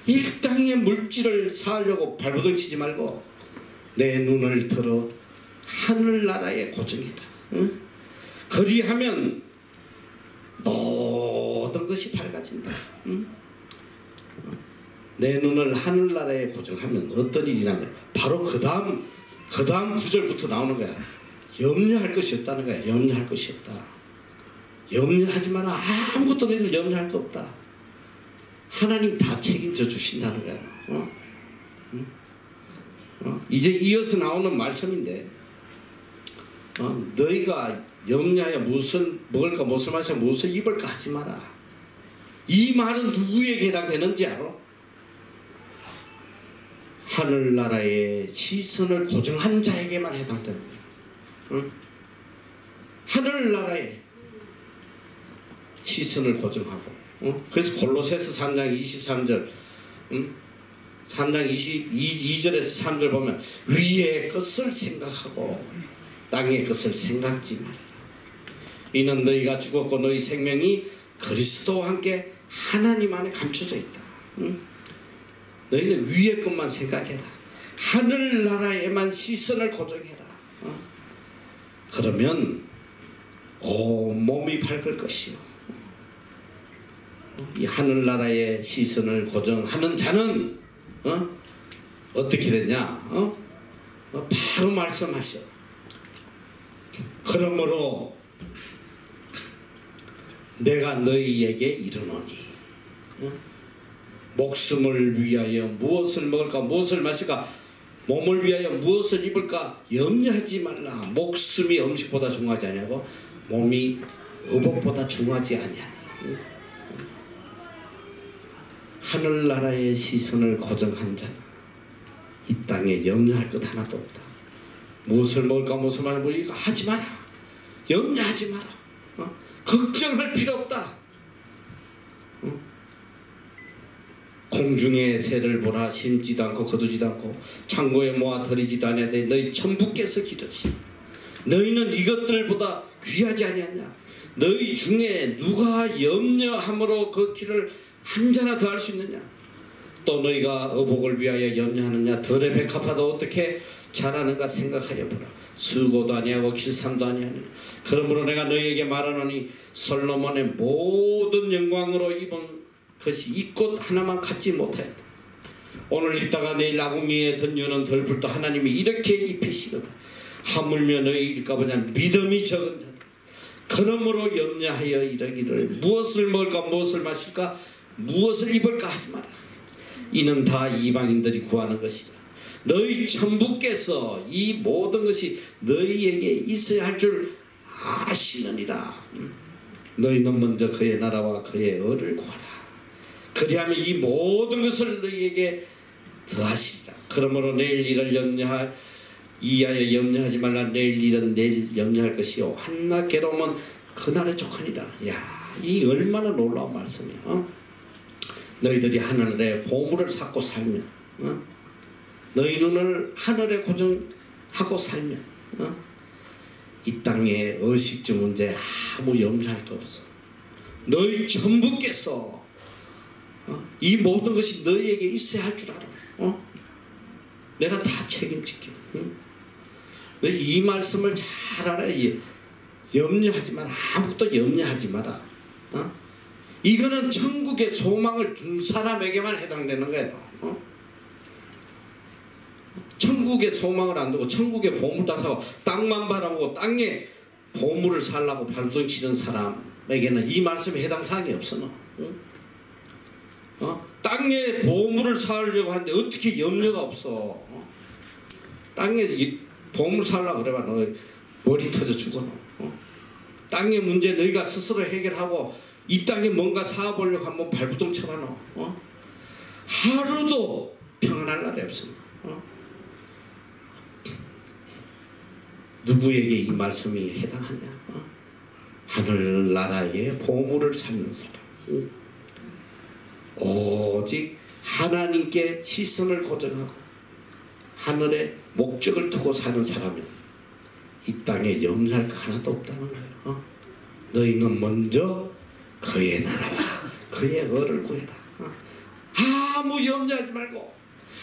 이 땅의 물질을 쌓으려고 발버둥치지 말고 내 눈을 들어 하늘나라에 고정해라. 그리하면 모든 것이 밝아진다. 내 눈을 하늘나라에 고정하면 어떤 일이 나냐. 바로 그 다음 구절부터 나오는 거야. 염려할 것이 없다는 거야. 염려할 것이 없다. 염려하지 마라. 아무것도 너희들 염려할 거 없다. 하나님 다 책임져 주신다는 거야. 이제 이어서 나오는 말씀인데, 너희가 염려하여 무엇을 먹을까, 무엇을 마실까, 무엇을 입을까 하지 마라. 이 말은 누구에게 해당되는지 알아? 하늘나라에 시선을 고정한 자에게만 해당되는 거야. 하늘나라에 시선을 고정하고. 그래서 골로새서 3장 23절, 3장 22절에서 3절 보면 위의 것을 생각하고 땅의 것을 생각지 마. 이는 너희가 죽었고 너희 생명이 그리스도와 함께 하나님 안에 감춰져 있다. 너희는 위의 것만 생각해라. 하늘나라에만 시선을 고정해라. 그러면 몸이 밝을 것이요. 이 하늘나라의 시선을 고정하는 자는 어떻게 되냐? 바로 말씀하셔. 그러므로 내가 너희에게 이르노니 목숨을 위하여 무엇을 먹을까, 무엇을 마실까, 몸을 위하여 무엇을 입을까 염려하지 말라. 목숨이 음식보다 중요하지 아니하고 몸이 의복보다 중요하지 아니하니. 하늘나라의 시선을 고정한 자는 이 땅에 염려할 것 하나도 없다. 무엇을 먹을까, 무엇을 말할까, 이거 하지 마라. 염려하지 마라. 걱정할 필요 없다. 공중의 새를 보라. 심지도 않고 거두지도 않고 창고에 모아 들이지도 아니하되 너희 천부께서 기르시니 너희는 이것들보다 귀하지 아니하냐. 너희 중에 누가 염려함으로 그 길을 한자나 더 할 수 있느냐. 또 너희가 의복을 위하여 염려하느냐. 들의 백합화도 어떻게 자라는가 생각하여 보라. 수고도 아니하고 길쌈도 아니하느냐. 그러므로 내가 너희에게 말하노니 솔로몬의 모든 영광으로 입은 것이 이 꽃 하나만 갖지 못하였다. 오늘 입다가 내일 아궁이에 던져는 덜불도 하나님이 이렇게 입히시거든. 하물며 너희일까 보자 믿음이 적은 자들. 그러므로 염려하여 이러기를 무엇을 먹을까, 무엇을 마실까, 무엇을 입을까 하지 마라. 이는 다 이방인들이 구하는 것이다. 너희 천부께서 이 모든 것이 너희에게 있어야 할 줄 아시느니라. 너희는 먼저 그의 나라와 그의 의를 구하라. 그리하면 이 모든 것을 너희에게 더하시리라. 그러므로 내일 일을 이하여 염려하지 말라. 내일 일은 내일 염려할 것이요 한낱 괴로움은 그날의 족하니라. 야, 이 얼마나 놀라운 말씀이야. 너희들이 하늘에 보물을 쌓고 살면, 너희 눈을 하늘에 고정하고 살면, 이 땅의 의식주 문제 아무 염려할 거 없어. 너희 전부께서 이 모든 것이 너희에게 있어야 할 줄 알아. 내가 다 책임질게. 너희 이 말씀을 잘 알아야. 염려하지 마라. 아무것도 염려하지 마라. 이거는 천국의 소망을 둔 사람에게만 해당되는 거예요. 천국의 소망을 안 두고 천국의 보물도 안 사고 땅만 바라보고 땅에 보물을 살라고 발동치는 사람에게는 이 말씀에 해당 사항이 없어. 땅에 보물을 살려고 하는데 어떻게 염려가 없어. 땅에 보물 살라고 그래봐 너 머리 터져 죽어. 땅의 문제 너희가 스스로 해결하고 이 땅에 뭔가 사보려고 한번 발부동 쳐봐 너. 하루도 평안할 날이 없습니다. 누구에게 이 말씀이 해당하냐? 하늘나라의 보물을 찾는 사람, 오직 하나님께 시선을 고정하고 하늘에 목적을 두고 사는 사람은 이 땅에 염려할 거 하나도 없다는 거예요. 너희는 먼저 그의 나라와 그의 의를 구해라. 아무 염려하지 말고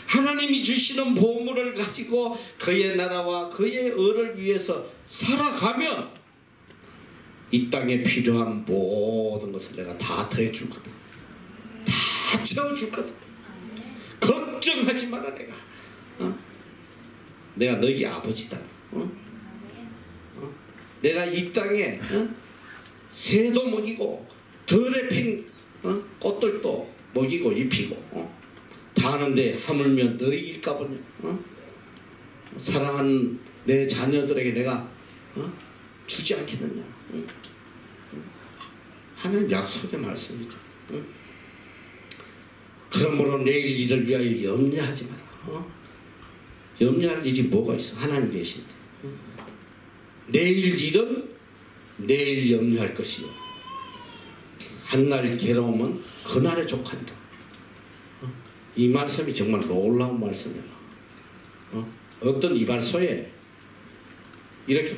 하나님이 주시는 보물을 가지고 그의 나라와 그의 의를 위해서 살아가면 이 땅에 필요한 모든 것을 내가 다 더해줄 거다. 다 채워줄 거다. 걱정하지 마라. 내가 너희 아버지다. 내가 이 땅에 새도 먹이고 들에 핀 꽃들도 먹이고 입히고 다 하는데 하물며 너희일까 보냐. 사랑하는 내 자녀들에게 내가 주지 않겠느냐. 하나님 약속의 말씀이죠. 그러므로 내일 일을 위하여 염려하지 마라. 염려할 일이 뭐가 있어. 하나님 계신데. 내일 일은 내일 염려할 것이요 한날 괴로움은 그날의 족하리라. 이 말씀이 정말 놀라운 말씀이야. 어떤 이발소에 이렇게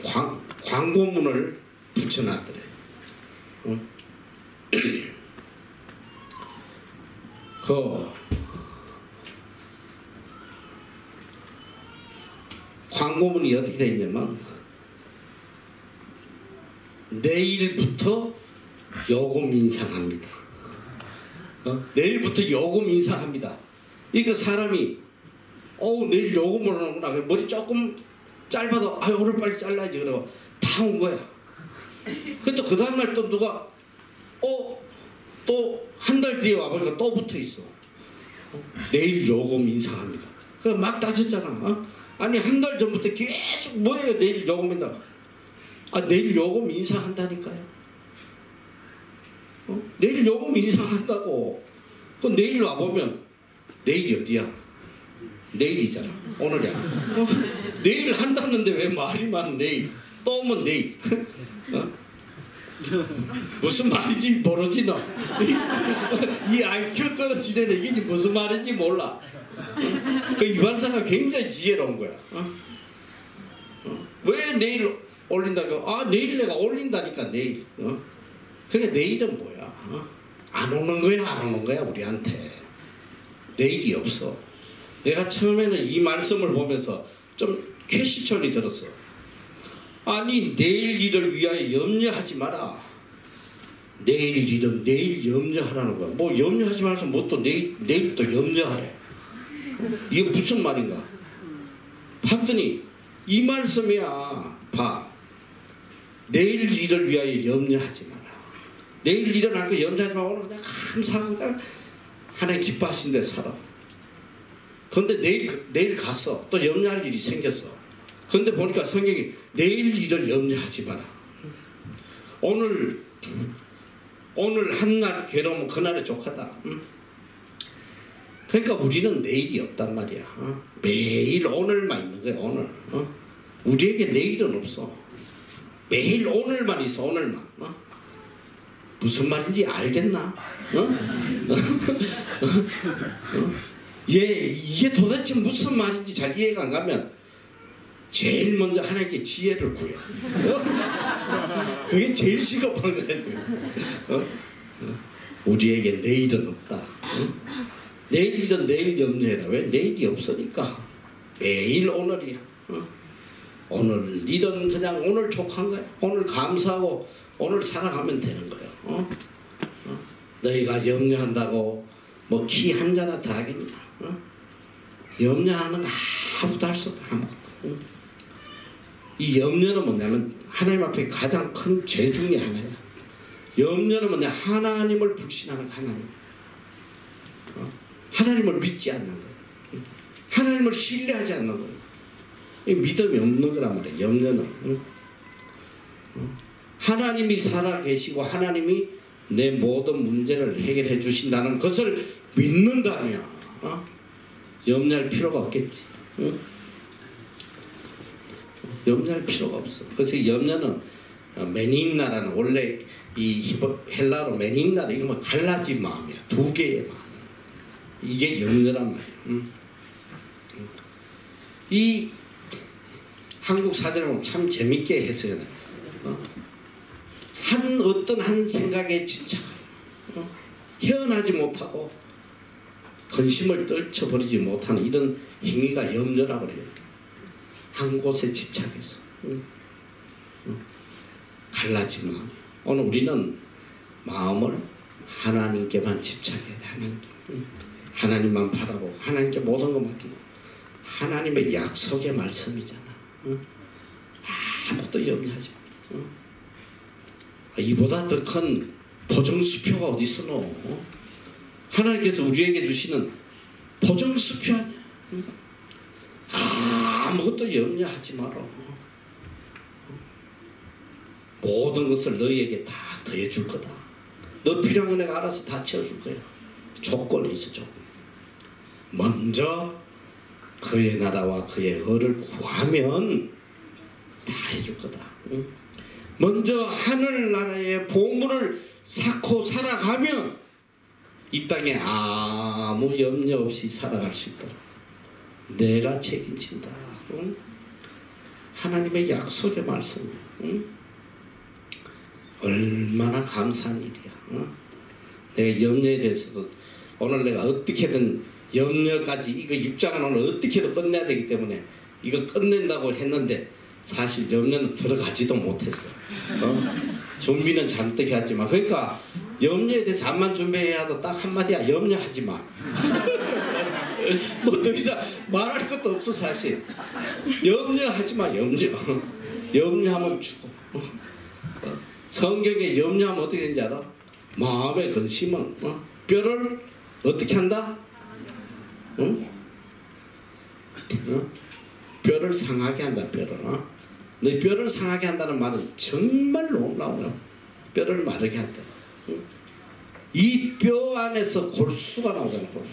광고문을 붙여놨더래. 그 광고문이 어떻게 되어 있냐면 내일부터 요금 인상합니다. 내일부터 요금 인상합니다. 이거 사람이 내일 요금을 하는구나. 머리 조금 짧아도 오늘 빨리 잘라야지. 그러고 다 온 거야. 근데 그 다음날 또 누가 또 한 달 뒤에 와보니까 또 붙어 있어. 내일 요금 인상합니다. 그래서 막 따졌잖아. 아니 한 달 전부터 계속 뭐예요 내일 요금인다. 내일 요금 인상한다니까요. 내일 요금 인상한다고. 그 내일 와보면 내일이 어디야? 내일이잖아. 오늘이야. 내일 한다는데 왜 말이 많은 내일? 또 오면 내일. 무슨 말인지 모르지 너. 이 IQ 떨어지는 이게 무슨 말인지 몰라. 그 이발사가 굉장히 지혜로운 거야. 왜 내일 올린다고? 내일 내가 올린다니까 내일. 그러니까 내일은 뭐야? 안 오는 거야 안 오는 거야 우리한테. 내일이 없어. 내가 처음에는 이 말씀을 보면서 좀 쾌시천이 들었어. 아니 내일 일을 위하여 염려하지 마라. 내일 일은 내일 염려하라는 거야. 뭐 염려하지 말아서 뭐 또 내일 또 염려하래. 이게 무슨 말인가? 봤더니 이 말씀이야. 봐. 내일 일을 위하여 염려하지 마라. 내일 일어날 거 염려하지 말고 오늘 그냥 감사하고 하나님 기뻐하신 데 살아. 그런데 내일 가서 또 염려할 일이 생겼어. 그런데 보니까 성경이 내일 일을 염려하지 마라. 오늘 오늘 한날 괴로우면 그날에 족하다. 그러니까 우리는 내일이 없단 말이야. 매일 오늘만 있는 거야. 오늘. 우리에게 내일은 없어. 매일 오늘만 있어. 오늘만. 무슨 말인지 알겠나? 이게 도대체 무슨 말인지 잘 이해가 안 가면 제일 먼저 하나님께 지혜를 구해. 그게 제일 시급한 거야. 우리에게 내일은 없다. 내일은 내일 염려해라. 왜? 내일이 없으니까. 매일 오늘이야. 오늘 일은 그냥 오늘 족한 거야. 오늘 감사하고 오늘 살아가면 되는 거야. 너희가 염려한다고 뭐 키 한 자나 더 하겠냐? 염려하는 거 아무것도 할 수 없다. 아무것도. 이 염려는 뭐냐면 하나님 앞에 가장 큰 죄 중에 하나야. 염려는 뭐냐? 하나님을 불신하는 하나님. 하나님을 믿지 않는 거야. 하나님을 신뢰하지 않는 거야. 믿음이 없는 거란 말이야. 염려는. 하나님이 살아계시고 하나님이 내 모든 문제를 해결해 주신다는 것을 믿는다면 염려할 필요가 없겠지. 염려할 필요가 없어. 그래서 염려는 메닌나라는 원래 이 헬라어로 메닌나라 이거 뭐 갈라진 마음이야. 두 개의 마음. 이게 염려란 말이야. 이 한국 사전을 보면 참 재밌게 해석해. 어떤 한 생각에 집착하고 헤어나지 못하고 근심을 떨쳐버리지 못하는 이런 행위가 염려라고 그래요. 한 곳에 집착해서 갈라진 마음. 오늘 우리는 마음을 하나님께만 집착해야 돼. 하나님만 바라보고 하나님께 모든 거 맡기고 하나님의 약속의 말씀이잖아. 아무것도 염려하지 마. 이보다 더 큰 보정수표가 어디 있어 너? 하나님께서 우리에게 주시는 보정수표 아니야. 아무것도 염려하지 마라. 모든 것을 너희에게 다 더해줄 거다. 너 필요한 거 내가 알아서 다 채워줄 거야. 조건이 있어. 조건. 먼저 그의 나라와 그의 의를 구하면 다 해줄 거다. 먼저 하늘나라의 보물을 쌓고 살아가면 이 땅에 아무 염려 없이 살아갈 수 있도록 내가 책임진다. 하나님의 약속의 말씀. 얼마나 감사한 일이야. 내가 염려에 대해서도 오늘 내가 어떻게든 염려까지 이거 6장은 오늘 어떻게든 끝내야 되기 때문에 이거 끝낸다고 했는데 사실 염려는 들어가지도 못했어. 준비는 잔뜩 했지만 그러니까 염려에 대해서 암만 준비해야 도 딱 한마디야. 염려하지 마. 뭐 더 이상 말할 것도 없어 사실. 염려하지 마. 염려하면 죽어. 성경에 염려하면 어떻게 되는지 알아? 마음의 근심은 뼈를 어떻게 한다? 뼈를 상하게 한다. 뼈를. 너 뼈를 상하게 한다는 말은 정말 놀라워요. 뼈를 마르게 한다. 이 뼈 안에서 골수가 나오잖아. 골수.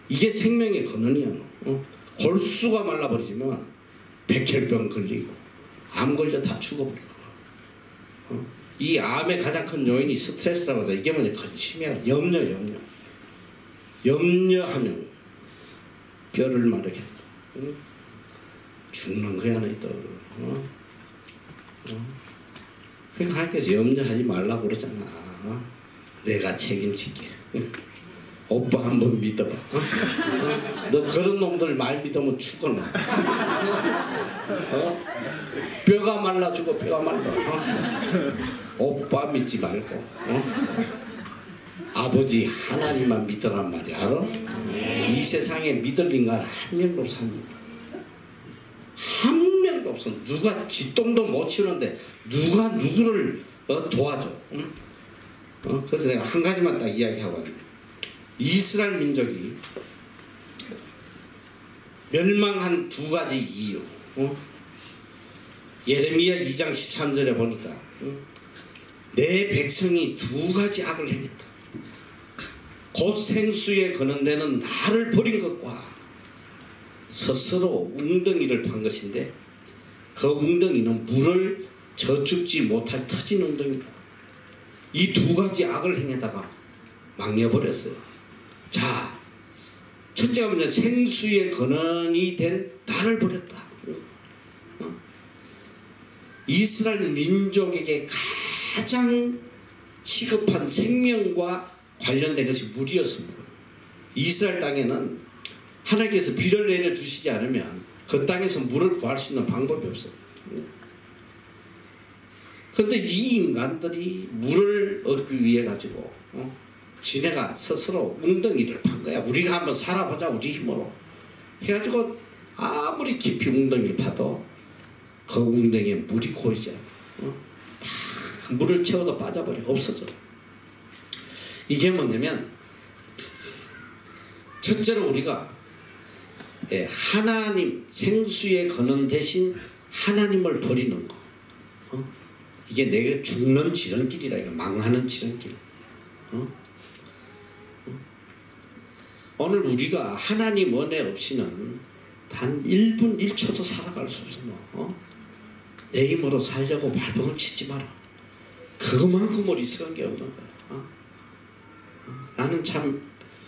이게 생명의 근원이야. 골수가 말라버리지만 백혈병 걸리고 암 걸려 다 죽어버려. 이 암의 가장 큰 요인이 스트레스라고 하죠. 이게 뭐냐? 근심이야. 염려하면 뼈를 마르게 한다. 죽는 거야 너희들. 그러니까 하나님께서 염려하지 말라고 그러잖아. 내가 책임질게. 오빠 한번 믿어봐. 너 그런 놈들 말 믿으면 죽어 너. 뼈가 말라 죽어. 뼈가 말라. 오빠 믿지 말고 아버지 하나님만 믿으란 말이야. 알아? 이 세상에 믿을 인간 한 명도 없습니다. 한 명도 없어. 누가 쥐똥도 못 치는데 누가 누구를 도와줘. 그래서 내가 한 가지만 딱 이야기하고 왔는데 이스라엘 민족이 멸망한 두 가지 이유. 예레미야 2장 13절에 보니까 내 백성이 두 가지 악을 행했다. 곧 생수에 거는 데는 나를 버린 것과 스스로 웅덩이를 판 것인데 그 웅덩이는 물을 저축지 못할 터진 웅덩이다. 이 두 가지 악을 행에다가 망해버렸어요. 자, 첫째가 먼저 생수의 근원이 된 나를 버렸다. 이스라엘 민족에게 가장 시급한 생명과 관련된 것이 물이었습니다. 이스라엘 땅에는 하나님께서 비를 내려주시지 않으면 그 땅에서 물을 구할 수 있는 방법이 없어요. 그런데 이 인간들이 물을 얻기 위해 가지고 지네가 스스로 웅덩이를 판 거야. 우리가 한번 살아보자 우리 힘으로 해가지고 아무리 깊이 웅덩이를 파도 그 웅덩이에 물이 고이지 않아. 다 물을 채워도 빠져버려. 없어져. 이게 뭐냐면 첫째로 우리가 하나님 생수의 근원 대신 하나님을 버리는 거. 이게 내가 죽는 지름길이라. 이거 망하는 지름길. 오늘 우리가 하나님 은혜 없이는 단 1분 1초도 살아갈 수 없어. 내 힘으로 살려고 발버둥 치지 마라. 그것만큼 이상한 게 없는 거야. 나는 참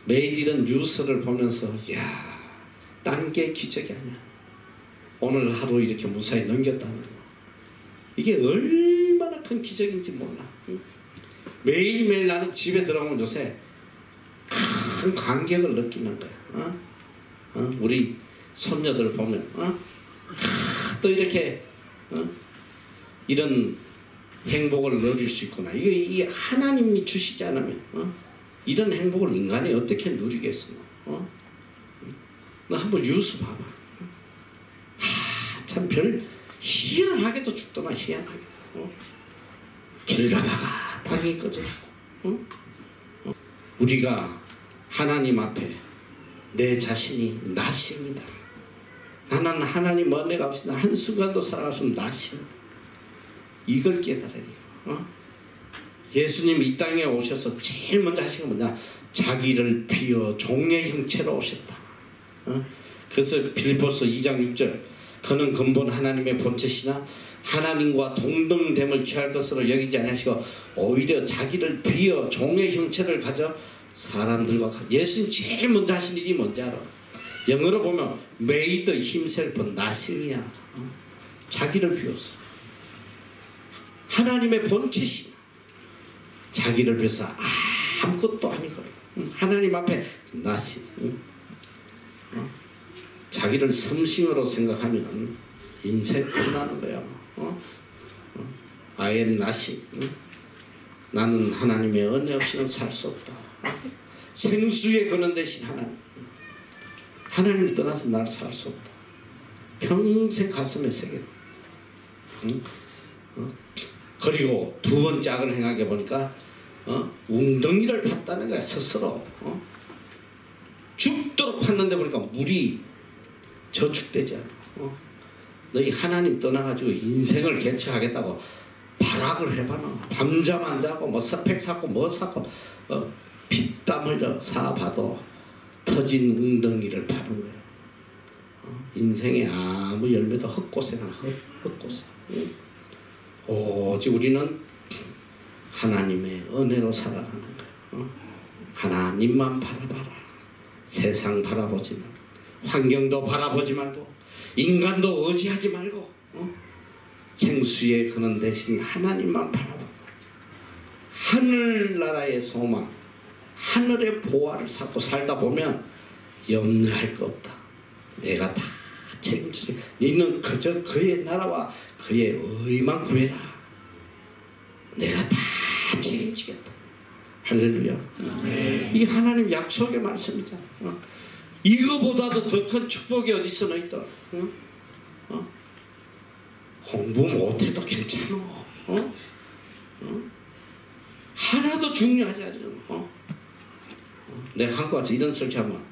매일 이런 뉴스를 보면서 야, 딴 게 기적이 아니야. 오늘 하루 이렇게 무사히 넘겼다는 거. 이게 얼마나 큰 기적인지 몰라. 매일매일 나는 집에 들어가면 요새 큰 감격을 느끼는 거야. 우리 손녀들 보면 또 이렇게 이런 행복을 누릴 수 있구나. 이게 하나님이 주시지 않으면 이런 행복을 인간이 어떻게 누리겠어? 너 한번 뉴스 봐봐. 참 별 희한하게도 죽더만 희한하게도. 길 가다가 방이 꺼져 죽고. 우리가 하나님 앞에 내 자신이 낫습니다. 나는 하나님 은혜가 없이 한순간도 살아갈 수 없는 낫습니다. 이걸 깨달아야 돼요. 예수님 이 땅에 오셔서 제일 먼저 하신 건 뭐냐? 자기를 비워 종의 형체로 오셨다. 그래서 빌립보서 2장 6절 그는 근본 하나님의 본체시나 하나님과 동등됨을 취할 것으로 여기지 않으시고 오히려 자기를 비워 종의 형체를 가져 사람들과 예수님 제일 먼저 하신 일이 뭔지 알아? 영어로 보면 made himself nothing이야. 자기를 비웠어. 하나님의 본체시 자기를 비워서 아무것도 아닌 거예요. 하나님 앞에 nothing. 자기를 섬싱으로 생각하면 인생 끝나는 거예요. I am nothing. 나는 하나님의 은혜 없이는 살 수 없다. 생수의 근원 대신 하나님을 떠나서 날 살 수 없다. 평생 가슴에 새겨. 그리고 두 번째 악을 행하게 보니까 웅덩이를 팠다는 거야. 스스로 죽도록 팠는데 보니까 물이 저축되지 않아. 너희 하나님 떠나가지고 인생을 개척하겠다고 발악을 해봐라. 밤잠 안 자고 뭐 스펙 쌓고 뭐 쌓고 피땀 흘려 사봐도 터진 웅덩이를 파는 거야. 인생에 아무 열매도 헛고생하는 헛고생. 오직 우리는 하나님의 은혜로 살아가는 거야. 하나님만 바라봐라. 세상 바라보지 말고 환경도 바라보지 말고 인간도 의지하지 말고 생수의 근원 대신 하나님만 바라보고 하늘나라의 소망 하늘의 보화를 쌓고 살다 보면 염려할 거 없다. 내가 다 책임지게 너는 그저 그의 나라와 그의 의만 구해라. 내가 다 책임지겠다. 할렐루야. 이 하나님 약속의 말씀이잖아. 이거보다도 더 큰 축복이 어디 있어 너희들. 공부 못해도 괜찮아. 하나도 중요하지 않아. 내가 한국 와서 이런 설교하면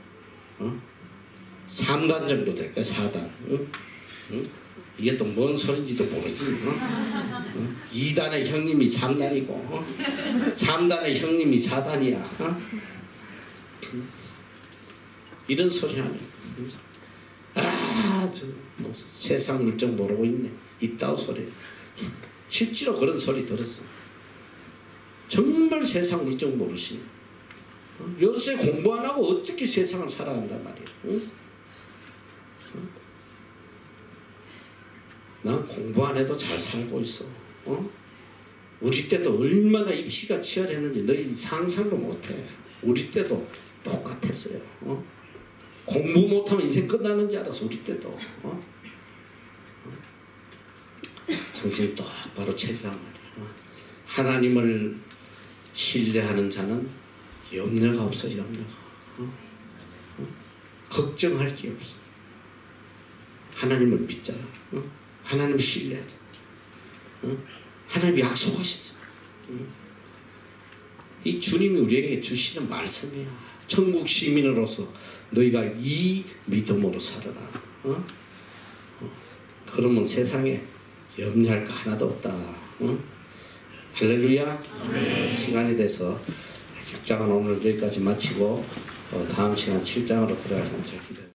3단 정도 될까? 4단. 응? 이게 또 뭔 소린지도 모르지. 어? 2단의 형님이 3단이고 3단의 형님이 4단이야. 이런 소리 하면 뭐 세상 물정 모르고 있네. 이따오 소리. 실제로 그런 소리 들었어. 정말 세상 물정 모르시네. 요새 공부 안 하고 어떻게 세상을 살아간단 말이야. 응? 난 공부 안 해도 잘 살고 있어. 우리 때도 얼마나 입시가 치열했는지 너희 상상도 못해. 우리 때도 똑같았어요. 공부 못하면 인생 끝나는 줄 알았어. 우리 때도. 정신 똑바로 차리란 말이야. 하나님을 신뢰하는 자는 염려가 없어. 염려가. 걱정할 게 없어. 하나님을 믿잖아. 하나님을 신뢰하자. 하나님이 약속하셨어. 이 주님이 우리에게 주시는 말씀이야. 천국 시민으로서 너희가 이 믿음으로 살아라. 그러면 세상에 염려할 거 하나도 없다. 할렐루야. 시간이 돼서 6장은 오늘 여기까지 마치고 다음 시간 7장으로 들어가서 기도합니다.